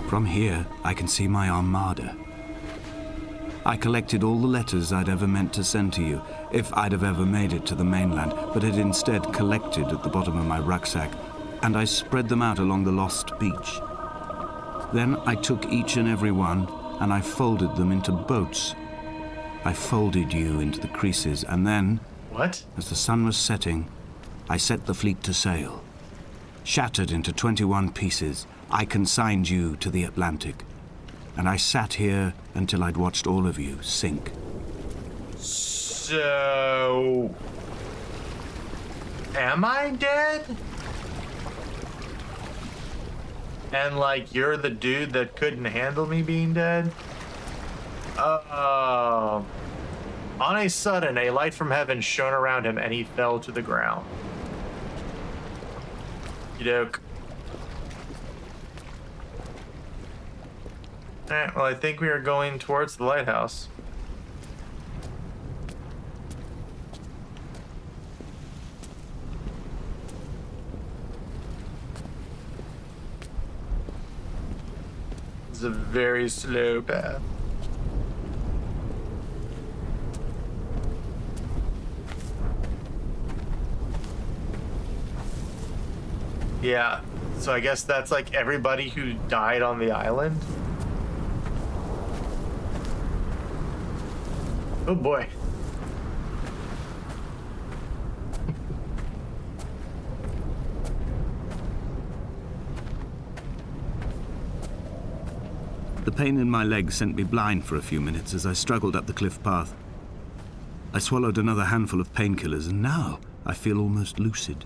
From here, I can see my armada. I collected all the letters I'd ever meant to send to you, if I'd have ever made it to the mainland, but had instead collected at the bottom of my rucksack, and I spread them out along the lost beach. Then I took each and every one, and I folded them into boats. I folded you into the creases, and then, What? as the sun was setting, I set the fleet to sail. Shattered into 21 pieces, I consigned you to the Atlantic. And I sat here until I'd watched all of you sink. So, am I dead? And like, you're the dude that couldn't handle me being dead? On a sudden, a light from heaven shone around him and he fell to the ground. Okey-doke. Alright, well, I think we are going towards the lighthouse. It's a very slow path. Yeah, so I guess that's like everybody who died on the island. Oh boy. The pain in my leg sent me blind for a few minutes as I struggled up the cliff path. I swallowed another handful of painkillers, and now I feel almost lucid.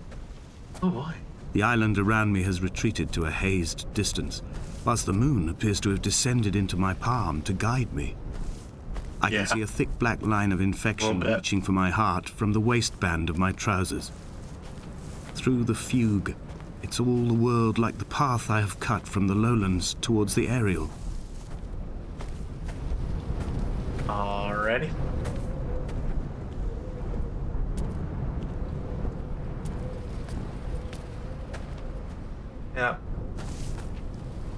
Oh boy. The island around me has retreated to a hazed distance, whilst the moon appears to have descended into my palm to guide me. I can see a thick black line of infection reaching for my heart from the waistband of my trousers. Through the fugue, it's all the world like the path I have cut from the lowlands towards the aerial. Alrighty. Yeah.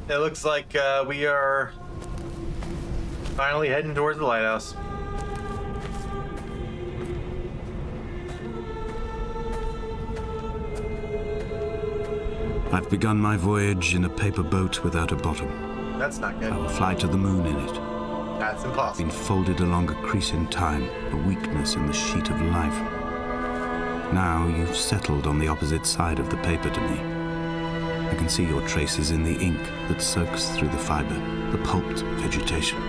It looks like we are finally heading towards the lighthouse. I've begun my voyage in a paper boat without a bottom. That's not good. I will fly to the moon in it. That's Been impossible. folded along a crease in time, a weakness in the sheet of life. Now you've settled on the opposite side of the paper to me. I can see your traces in the ink that soaks through the fiber, the pulped vegetation.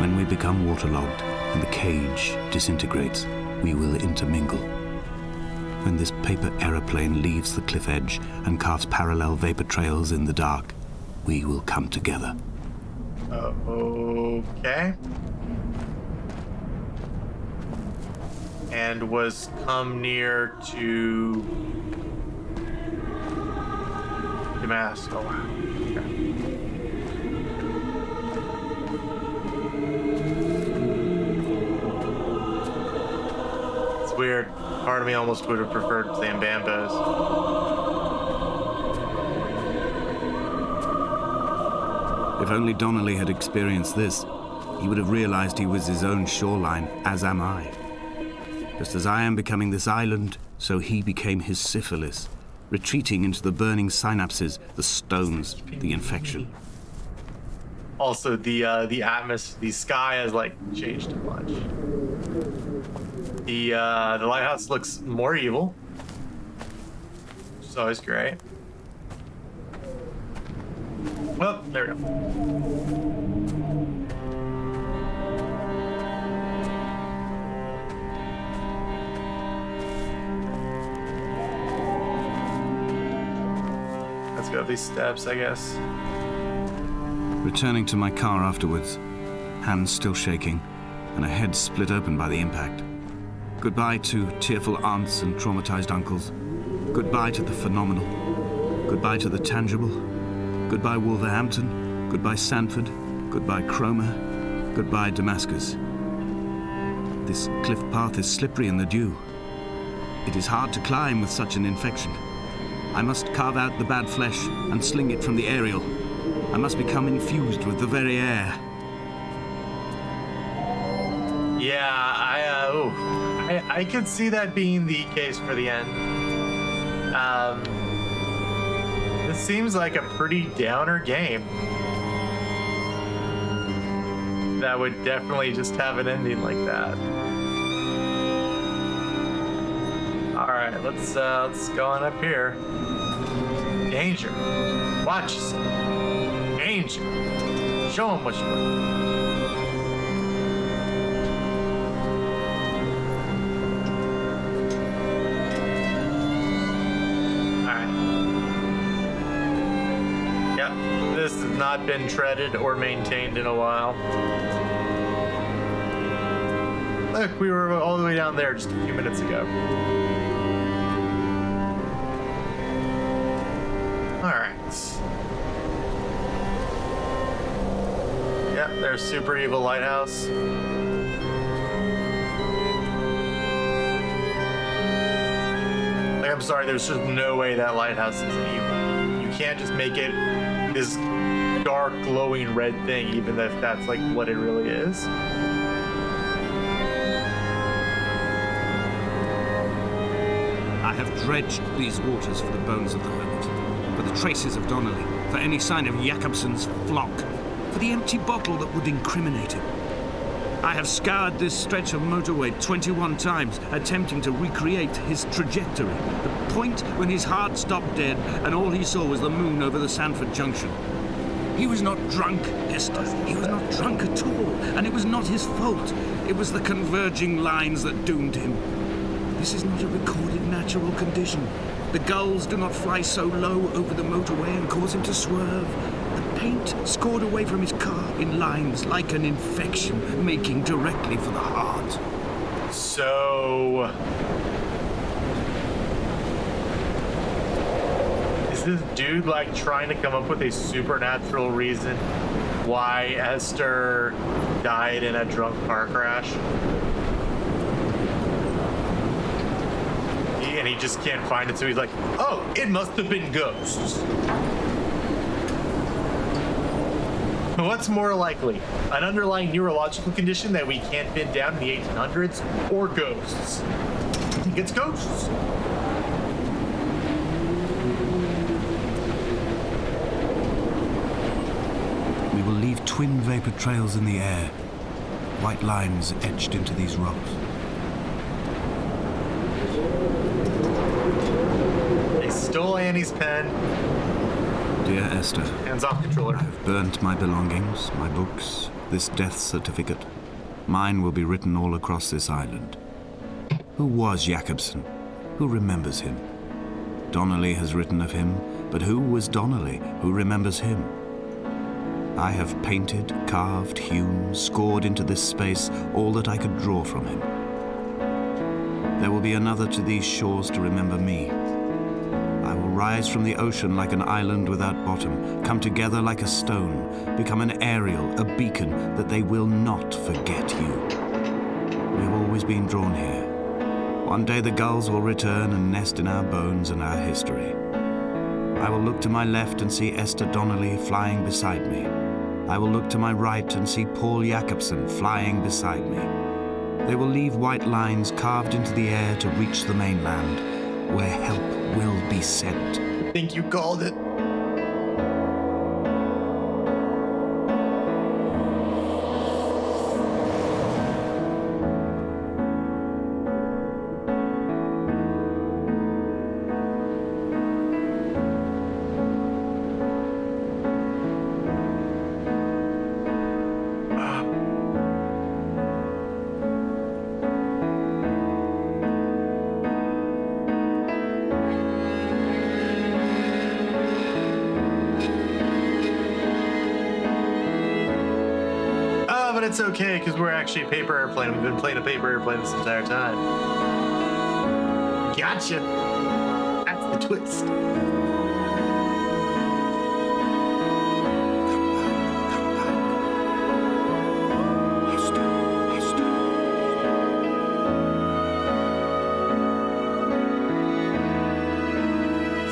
When we become waterlogged and the cage disintegrates, we will intermingle. When this paper aeroplane leaves the cliff edge and carves parallel vapor trails in the dark, we will come together. Okay. And was come near to the mast. Oh wow. Okay. It's weird. Part of me almost would have preferred Zambambos. If only Donnelly had experienced this, he would have realized he was his own shoreline, as am I. Just as I am becoming this island, so he became his syphilis, retreating into the burning synapses, the stones, the infection. Also, the atmosphere, the sky has like changed too much. The lighthouse looks more evil, which is always great. Well, there we go. Let's go up these steps, I guess. Returning to my car afterwards, hands still shaking, and a head split open by the impact. Goodbye to tearful aunts and traumatized uncles. Goodbye to the phenomenal. Goodbye to the tangible. Goodbye Wolverhampton. Goodbye Sanford. Goodbye Cromer. Goodbye Damascus. This cliff path is slippery in the dew. It is hard to climb with such an infection. I must carve out the bad flesh and sling it from the aerial. I must become infused with the very air. Yeah, I could see that being the case for the end. This seems like a pretty downer game. That would definitely just have an ending like that. All right, let's go on up here. Danger. Watch yourself. Danger. Show them what you want. This has not been treaded or maintained in a while. Look, we were all the way down there just a few minutes ago. Alright. Yep, there's Super Evil Lighthouse. Like, I'm sorry, there's just no way that lighthouse is evil. You can't just make it this dark glowing red thing, even if that's like what it really is. I have dredged these waters for the bones of the hermit, for the traces of Donnelly, for any sign of Jakobsen's flock, for the empty bottle that would incriminate him. I have scoured this stretch of motorway 21 times, attempting to recreate his trajectory, the point when his heart stopped dead and all he saw was the moon over the Sanford Junction. He was not drunk, Esther. He was not drunk at all, and it was not his fault. It was the converging lines that doomed him. This is not a recorded natural condition. The gulls do not fly so low over the motorway and cause him to swerve. The paint scored away from his car in lines like an infection, making directly for the heart. So... is this dude like trying to come up with a supernatural reason why Esther died in a drunk car crash? And he just can't find it, so he's like, oh, it must have been ghosts. What's more likely? An underlying neurological condition that we can't pin down in the 1800s, or ghosts? I think it's ghosts. We will leave twin vapor trails in the air, white lines etched into these rocks. They stole Annie's pen. Dear Esther, Hands off, controller. I have burnt my belongings, my books, this death certificate. Mine will be written all across this island. Who was Jakobsen? Who remembers him? Donnelly has written of him, but who was Donnelly? Who remembers him? I have painted, carved, hewn, scored into this space all that I could draw from him. There will be another to these shores to remember me. I will rise from the ocean like an island without bottom, come together like a stone, become an aerial, a beacon, that they will not forget you. We have always been drawn here. One day the gulls will return and nest in our bones and our history. I will look to my left and see Esther Donnelly flying beside me. I will look to my right and see Paul Jakobsen flying beside me. They will leave white lines carved into the air to reach the mainland, where help will be sent. I think you called it. it's okay because we're actually a paper airplane. We've been playing a paper airplane this entire time. Gotcha. That's the twist.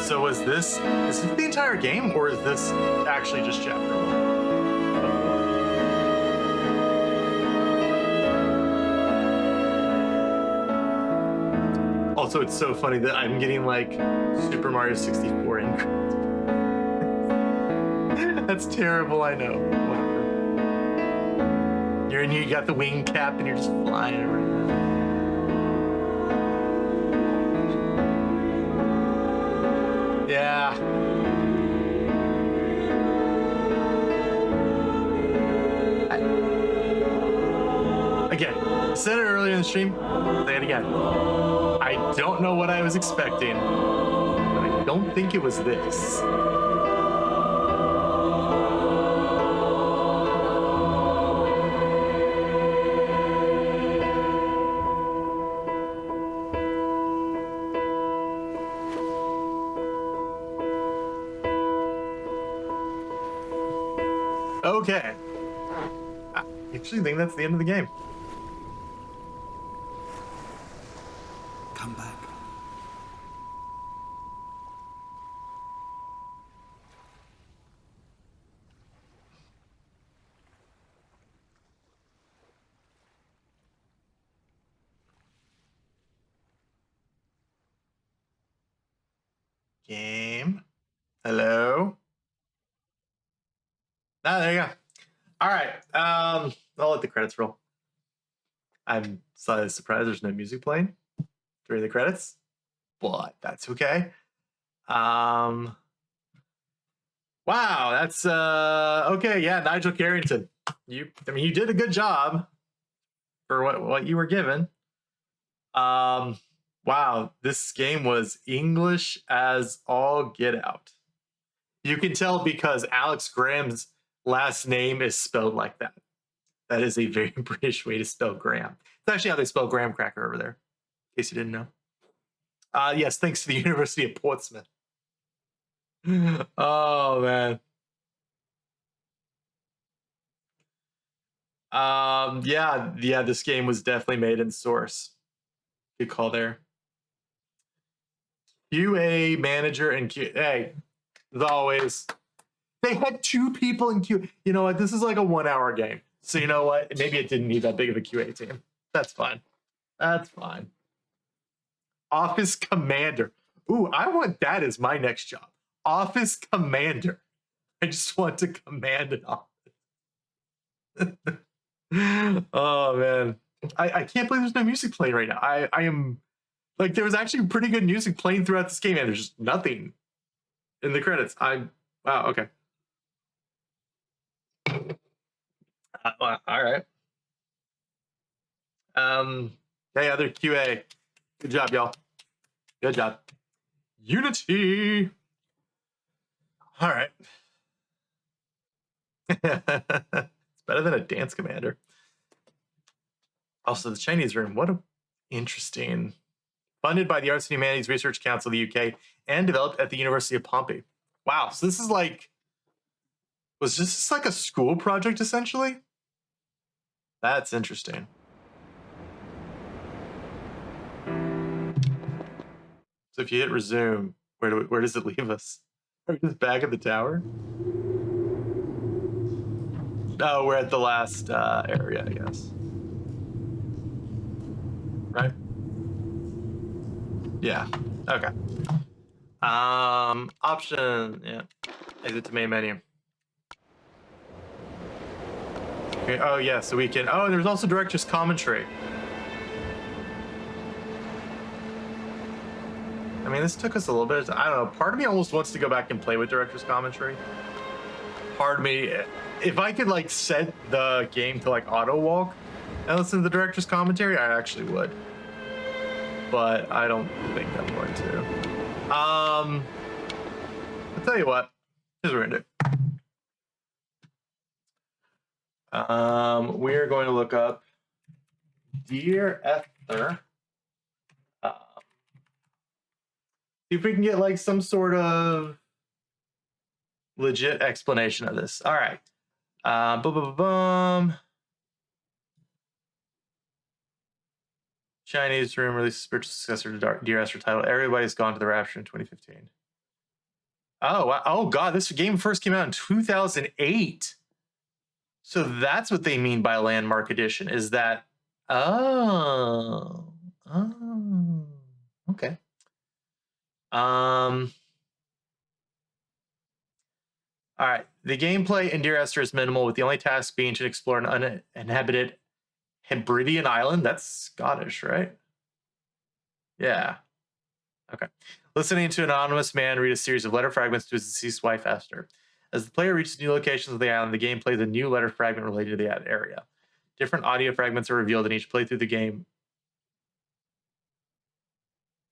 So is this the entire game, or is this actually just chapter 1? Also, it's so funny that I'm getting like Super Mario 64 in. That's terrible, I know. Whatever. You got the wing cap and you're just flying around. Yeah. Again, I said it earlier in the stream, say it again. I don't know what I was expecting, but I don't think it was this. Okay. I actually think that's the end of the game. Come back. Game. Hello. Ah, there you go. All right. I'll let the credits roll. I'm slightly surprised there's no music playing during the credits, but that's okay. Wow, that's okay. Yeah, Nigel Carrington. You did a good job for what you were given. Wow, this game was English as all get out. You can tell because Alex Graham's last name is spelled like that. That is a very British way to spell Graham. It's actually how they spell graham cracker over there, in case you didn't know. Yes, thanks to the University of Portsmouth. Oh, man. Yeah, this game was definitely made in Source. Good call there. QA manager and hey, as always, they had 2 people in Q. You know what? This is like a 1-hour game. So you know what? Maybe it didn't need that big of a QA team. That's fine. That's fine. Office commander. Ooh, I want that as my next job. Office commander. I just want to command an office. Oh man. I can't believe there's no music playing right now. I am like, there was actually pretty good music playing throughout this game, and there's just nothing in the credits. Wow, okay. Well, all right. Hey, other QA. Good job, y'all. Good job. Unity. All right. It's better than a dance commander. Also, the Chinese room. What a interesting. Funded by the Arts and Humanities Research Council of the UK and developed at the University of Pompey. Wow. So this is like, was this like a school project essentially? That's interesting. So if you hit resume, where does it leave us? Are we just back at the tower? Oh, we're at the last area, I guess. Right? Yeah. Okay. Option. Yeah. Exit to main menu. Okay. Oh yeah. So we can. Oh, there's also director's commentary. I mean, this took us a little bit. I don't know. Part of me almost wants to go back and play with director's commentary. Part of me, if I could like set the game to like auto walk and listen to the director's commentary, I actually would. But I don't think I'm going to. I'll tell you what. Here's what we're gonna do. We're going to look up Dear Esther. See if we can get like some sort of legit explanation of this. All right. Chinese room released spiritual successor to Dear Esther title. Everybody's Gone to the Rapture in 2015. Oh, wow. Oh, God. This game first came out in 2008. So that's what they mean by landmark edition is that. Oh. Okay. All right. The gameplay in Dear Esther is minimal, with the only task being to explore an uninhabited Hebridean island. That's Scottish, right? Yeah. Okay. Listening to an anonymous man read a series of letter fragments to his deceased wife, Esther. As the player reaches new locations of the island, the game plays a new letter fragment related to the area. Different audio fragments are revealed in each playthrough of the game,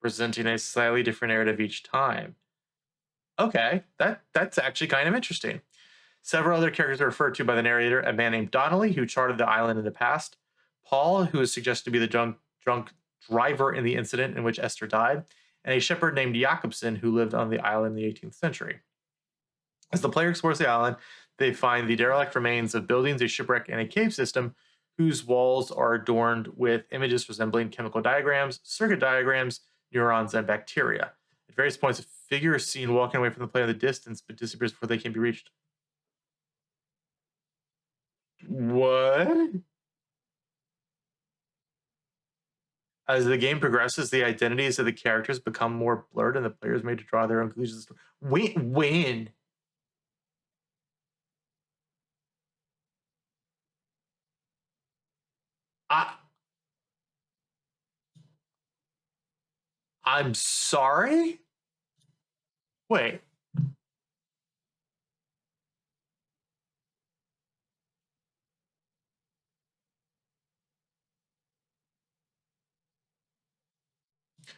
presenting a slightly different narrative each time. Okay, that's actually kind of interesting. Several other characters are referred to by the narrator: a man named Donnelly, who charted the island in the past; Paul, who is suggested to be the drunk driver in the incident in which Esther died; and a shepherd named Jakobson, who lived on the island in the 18th century. As the player explores the island, they find the derelict remains of buildings, a shipwreck, and a cave system whose walls are adorned with images resembling chemical diagrams, circuit diagrams, neurons, and bacteria. At various points, a figure is seen walking away from the player in the distance, but disappears before they can be reached. What? As the game progresses, the identities of the characters become more blurred, and the player is made to draw their own conclusions. When? I'm sorry? Wait.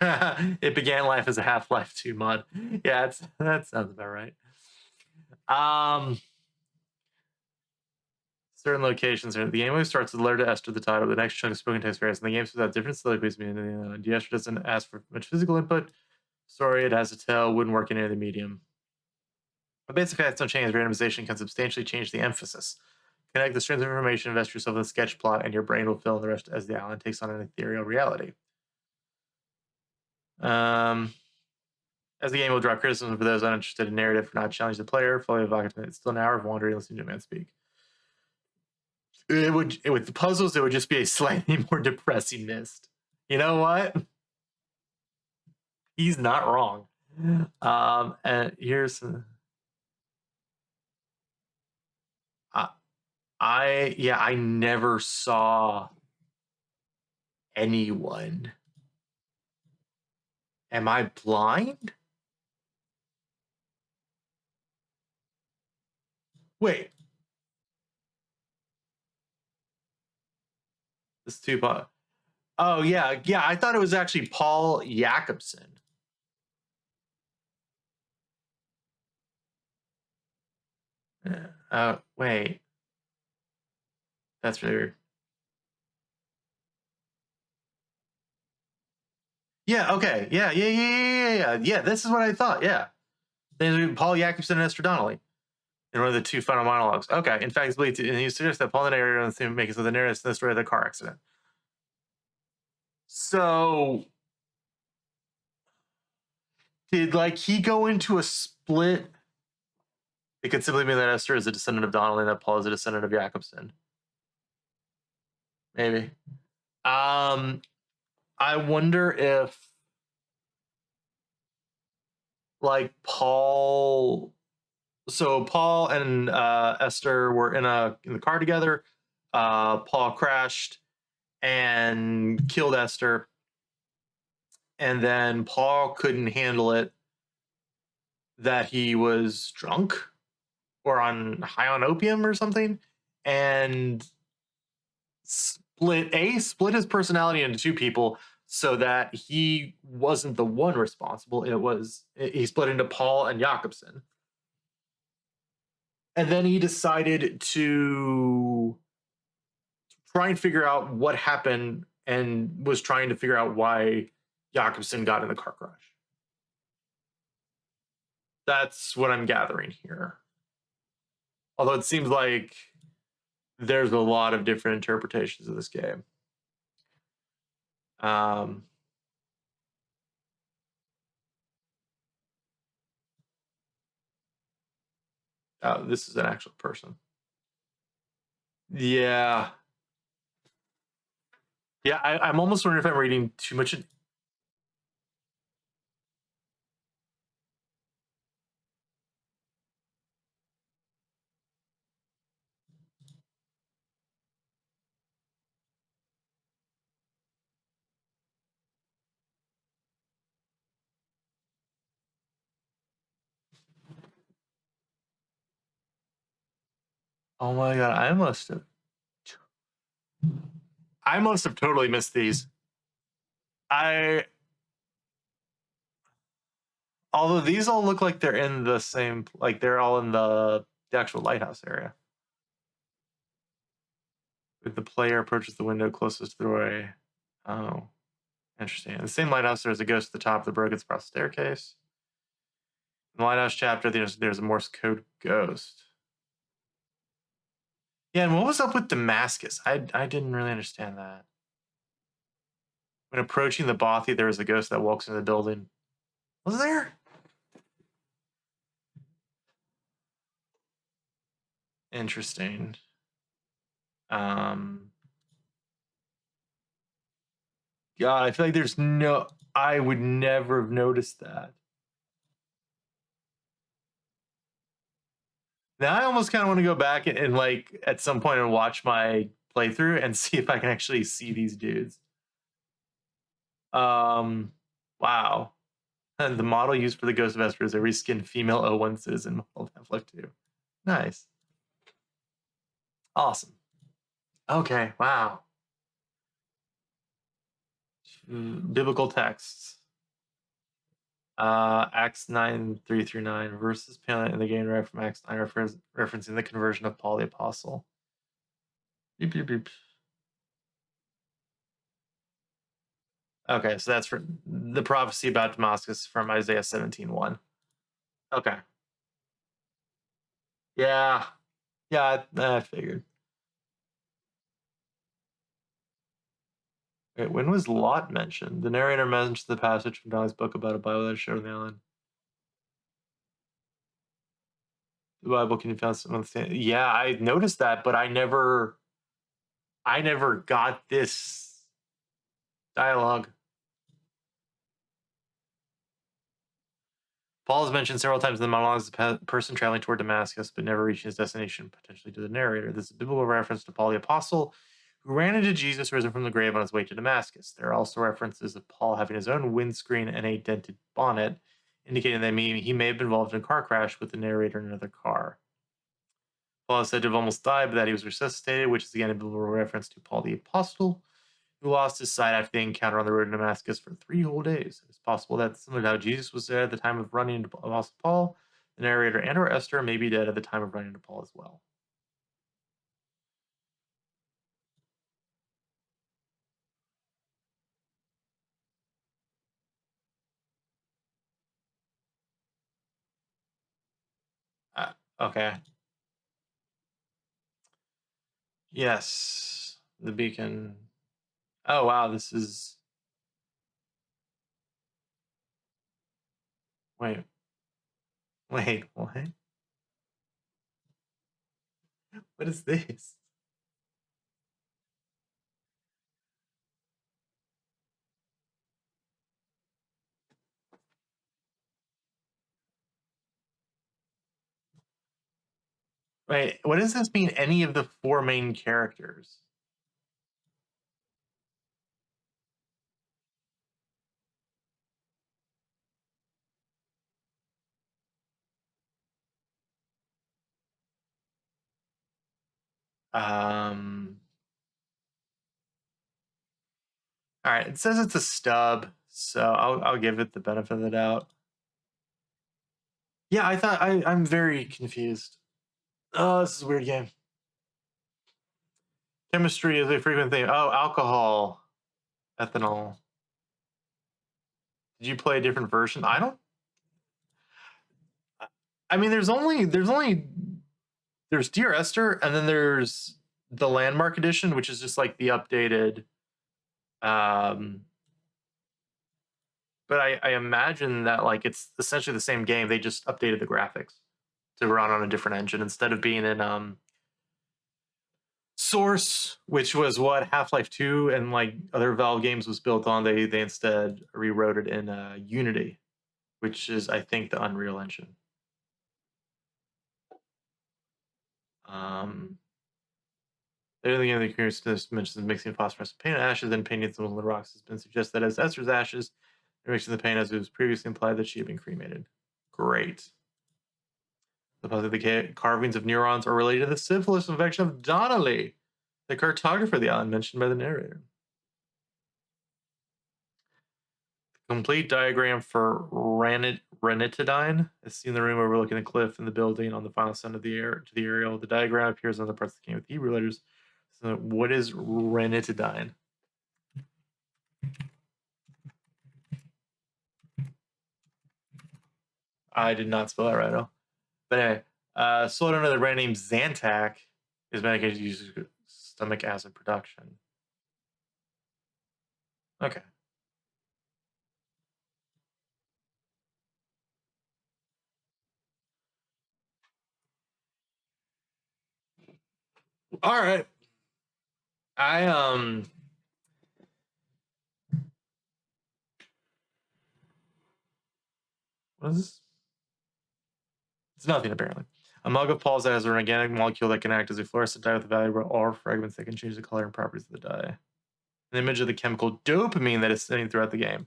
It began life as a Half-Life 2 mod. Yeah, that sounds about right. Certain locations are the game always starts with alert to Esther, the title. The next chunk of spoken text varies, and the game spits out different soliloquies. Meaning, Esther doesn't ask for much physical input. Story it has to tell wouldn't work in any other medium. But basic facts don't change. Randomization can substantially change the emphasis. Connect the strings of information, invest yourself in a sketch plot, and your brain will fill in the rest as the island takes on an ethereal reality. As the game will drop criticism for those uninterested in narrative for not challenging the player, fully evocative. It's still an hour of wandering listening to a man speak. With the puzzles, it would just be a slightly more depressing mist. You know what? He's not wrong. And here's I never saw anyone. Am I blind? Wait. This two. Oh yeah. I thought it was actually Paul Jakobson. Wait. That's weird. Yeah. Okay. Yeah. This is what I thought. Yeah. There's Paul Jakobson and Esther Donnelly in one of the two final monologues. Okay. In fact, and he suggests that Paul and the narrator on the same makes the narrative the story of the car accident. So, did he go into a split? It could simply mean that Esther is a descendant of Donnelly and that Paul is a descendant of Jakobson. Maybe. I wonder if Paul. So Paul and Esther were in the car together. Paul crashed and killed Esther, and then Paul couldn't handle it that he was drunk or high on opium or something, and split his personality into two people so that he wasn't the one responsible. He split into Paul and Jakobson. And then he decided to trying to figure out what happened and was trying to figure out why Jakobsen got in the car crash. That's what I'm gathering here. Although it seems like there's a lot of different interpretations of this game. This is an actual person. Yeah. Yeah, I'm almost wondering if I'm reading too much. Oh my god, I must have totally missed these. Although these all look like they're in the same, like they're all in the actual lighthouse area. If the player approaches the window closest to the doorway. Oh, interesting. In the same lighthouse, there's a ghost at the top of the broken spiral staircase. In the lighthouse chapter, there's a Morse code ghost. Yeah, and what was up with Damascus? I didn't really understand that. When approaching the bothy, there was a ghost that walks into the building. Was there? Interesting. God, I feel like there's no. I would never have noticed that. Now I almost kind of want to go back and like at some point and watch my playthrough and see if I can actually see these dudes. Wow. And the model used for the Ghost of Esther is a reskinned female O1 citizen model of Half-Life 2. Nice. Awesome. Okay, wow. Biblical texts. Acts 9:3 through 9 verses panel in the game right from Acts 9 referencing the conversion of Paul the Apostle. Beep, beep, beep. Okay, so that's for the prophecy about Damascus from Isaiah 17:1. Okay. Yeah. Yeah, I figured. Wait, when was Lot mentioned? The narrator mentions the passage from Daniel's book about a Bible that showed on the island. The Bible can be found on the yeah, I noticed that, but I never got this dialogue. Paul is mentioned several times in the monologue as a person traveling toward Damascus, but never reaching his destination, potentially to the narrator. This is a biblical reference to Paul the Apostle, who ran into Jesus risen from the grave on his way to Damascus. There are also references of Paul having his own windscreen and a dented bonnet, indicating that he may have been involved in a car crash with the narrator in another car. Paul is said to have almost died, but that he was resuscitated, which is again a biblical reference to Paul the Apostle, who lost his sight after the encounter on the road to Damascus for 3 whole days. It's possible that, similar to how Jesus was there at the time of running into Apostle Paul, the narrator and or Esther may be dead at the time of running into Paul as well. Okay. Yes. The beacon. Oh, wow. This is... Wait. Wait, what? What is this? Wait, what does this mean? Any of the 4 main characters? All right, it says it's a stub, so I'll give it the benefit of the doubt. Yeah, I'm very confused. Oh, this is a weird game. Chemistry is a frequent thing. Oh, alcohol, ethanol. Did you play a different version? I don't. I mean, there's Dear Esther, and then there's the Landmark Edition, which is just like the updated. But I imagine that like it's essentially the same game. They just updated the graphics to run on a different engine instead of being in Source, which was what Half-Life 2 and like other Valve games was built on. They instead rewrote it in Unity, which is I think the Unreal Engine. The other thing the curious mentions mixing phosphorescent paint and ashes and painting some of the rocks has been suggested that as Esther's ashes and mixing the paint as it was previously implied that she had been cremated. Great. Supposedly the carvings of neurons are related to the syphilis infection of Donnelly, the cartographer of the island mentioned by the narrator. The complete diagram for ranitidine is seen in the room overlooking the cliff and the building on the final send of the aerial. The diagram appears on the parts of the game with Hebrew letters. So what is ranitidine? I did not spell that right at all. But anyway, sold under the brand name Zantac is medicated to use stomach acid production. Okay. All right. What is this? It's nothing apparently. A mug of Paul's has an organic molecule that can act as a fluorescent dye with valuable ore fragments that can change the color and properties of the dye. An image of the chemical dopamine that is seen throughout the game.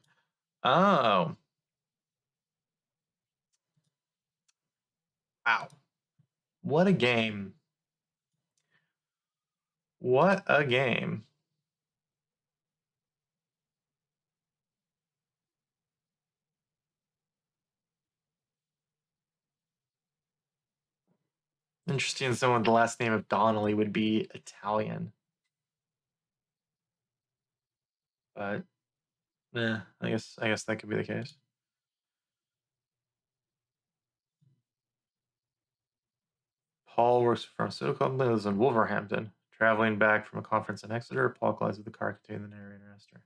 Oh. Wow. What a game. What a game. Interesting, someone with the last name of Donnelly would be Italian. But I guess that could be the case. Paul works for a pharmaceutical company, lives in Wolverhampton. Traveling back from a conference in Exeter, Paul collides with the car containing the narrator Esther.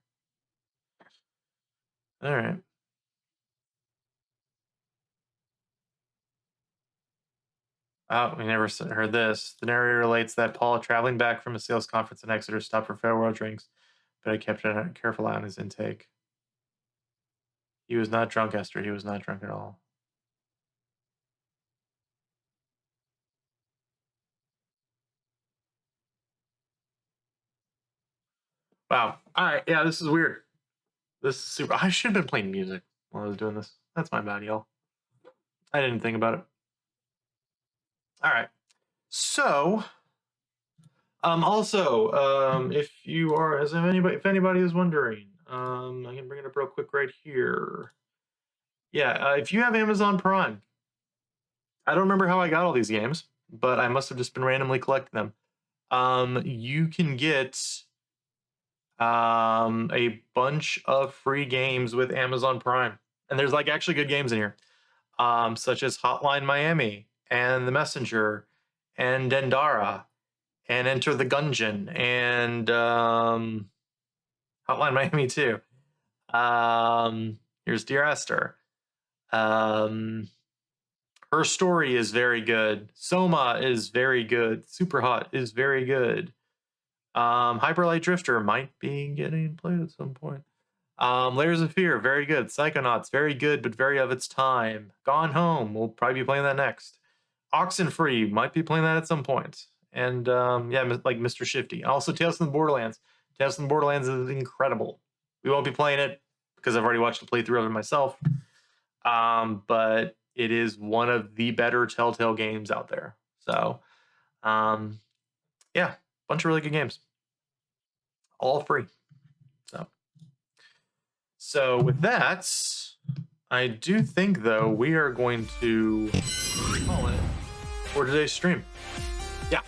All right. Oh, we never heard this. The narrator relates that Paul, traveling back from a sales conference in Exeter, stopped for farewell drinks, but I kept a careful eye on his intake. He was not drunk, Esther. He was not drunk at all. Wow. All right. Yeah, this is weird. This is super. I should have been playing music while I was doing this. That's my bad, y'all. I didn't think about it. All right. So, if you are, if anybody is wondering, I can bring it up real quick right here. Yeah, if you have Amazon Prime, I don't remember how I got all these games, but I must have just been randomly collecting them. You can get a bunch of free games with Amazon Prime, and there's like actually good games in here, such as Hotline Miami and The Messenger and Dendara and Enter the Gungeon and Hotline Miami 2. Here's Dear Esther. Her Story is very good. Soma is very good. Super Hot is very good. Hyperlight Drifter might be getting played at some point. Layers of Fear, very good. Psychonauts, very good, but very of its time. Gone Home, we'll probably be playing that next. Oxenfree, might be playing that at some point. And like Mr. Shifty. Also Tales from the Borderlands. Tales from the Borderlands is incredible. We won't be playing it because I've already watched the playthrough of it myself. But it is one of the better Telltale games out there. So, yeah, bunch of really good games. All free. So with that, I do think, though, we are going to call it for today's stream. Yeah.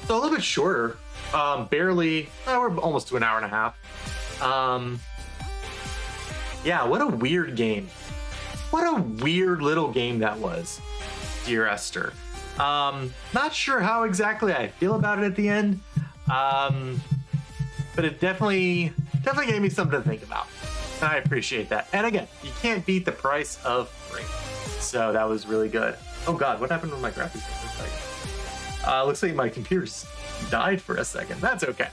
So a little bit shorter, barely, we're almost to an hour and a half. Yeah, what a weird game. What a weird little game that was, dear Esther. Not sure how exactly I feel about it at the end, but it definitely gave me something to think about, and I appreciate that. And again, you can't beat the price of free, so that was really good. Oh God, what happened with my graphics for a second? Looks like my computer's died for a second. That's okay.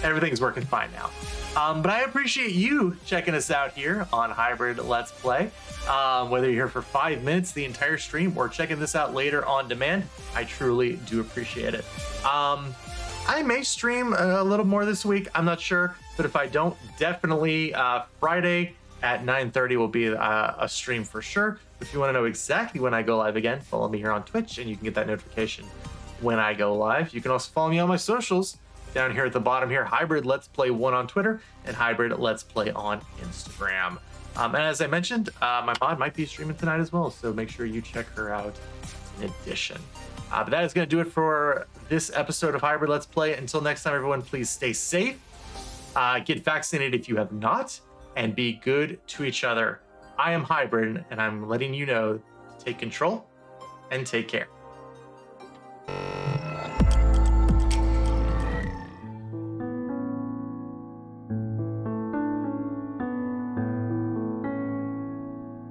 Everything's working fine now. But I appreciate you checking us out here on Hybrid Let's Play. Whether you're here for 5 minutes, the entire stream, or checking this out later on demand, I truly do appreciate it. I may stream a little more this week. I'm not sure, but if I don't, definitely Friday at 9:30 will be a stream for sure. If you want to know exactly when I go live again, follow me here on Twitch, and you can get that notification when I go live. You can also follow me on my socials down here at the bottom here, Hybrid Let's Play 1 on Twitter and Hybrid Let's Play on Instagram. And as I mentioned, my mod might be streaming tonight as well, so make sure you check her out in addition. But that is going to do it for this episode of Hybrid Let's Play. Until next time, everyone, please stay safe, get vaccinated if you have not, and be good to each other. I am Hybrid, and I'm letting you know to take control and take care.